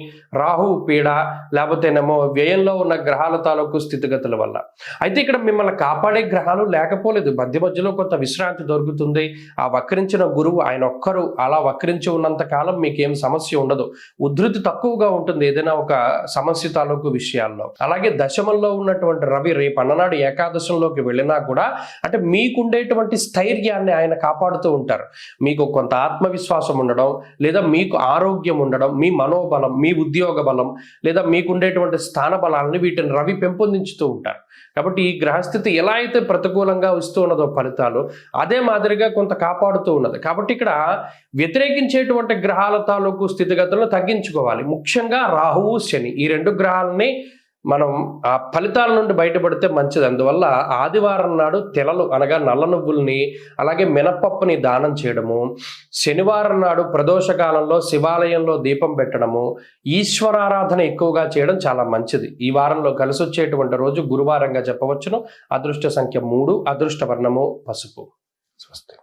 రాహు పీడ, లేకపోతేనేమో వ్యయంలో ఉన్న గ్రహాల తాలూకు స్థితిగతుల వల్ల. అయితే ఇక్కడ మిమ్మల్ని కాపాడే గ్రహాలు లేకపోలేదు. మధ్యలో కొంత విశ్రాంతి దొరుకుతుంది. ఆ వక్రించిన గురువు ఆయన ఒక్కరు అలా వక్రించి ఉన్నంత కాలం మీకేం సమస్య ఉండదు. ఉధృతి తక్కువగా ఉంటుంది ఏదైనా ఒక సమస్య తాలూకు విషయాల్లో. అలాగే దశమంలో ఉన్నటువంటి రవి రేపు అన్ననాడు ఏకాదశంలోకి వెళ్ళినా కూడా అంటే మీకుండేటువంటి స్థైర్యాన్ని ఆయన కాపాడుతూ ఉంటారు. మీకు కొంత ఆత్మవిశ్వాసం ఉండడం, లేదా మీకు ఆరోగ్యం ఉండడం, మీ మనోబలం, మీ ఉద్యోగ బలం, లేదా మీకుండేటువంటి స్థాన బలాన్ని వీటిని రవి పెంపొందించుతూ ఉంటారు. కాబట్టి ఈ గ్రహస్థితి ఎలా అయితే ప్రతికూలంగా వస్తూ ఉన్నదో ఫలితాలు, అదే మాదిరిగా కొంత కాపాడుతూ ఉన్నది. కాబట్టి ఇక్కడ వ్యతిరేకించేటువంటి గ్రహాల తాలూకు స్థితిగతులను తగ్గించుకోవాలి. ముఖ్యంగా రాహువు, శని, ఈ 2 గ్రహాలని మనం ఆ ఫలితాల నుండి బయటపడితే మంచిది. అందువల్ల ఆదివారం నాడు తెలలు అనగా నల్ల నువ్వుల్ని, అలాగే మినపప్పుని దానం చేయడము, శనివారం నాడు ప్రదోషకాలంలో శివాలయంలో దీపం పెట్టడము, ఈశ్వరారాధన ఎక్కువగా చేయడం చాలా మంచిది. ఈ వారంలో కలిసి వచ్చేటువంటి రోజు గురువారంగా చెప్పవచ్చును. అదృష్ట సంఖ్య 3, అదృష్ట వర్ణము పసుపు. స్వస్తి.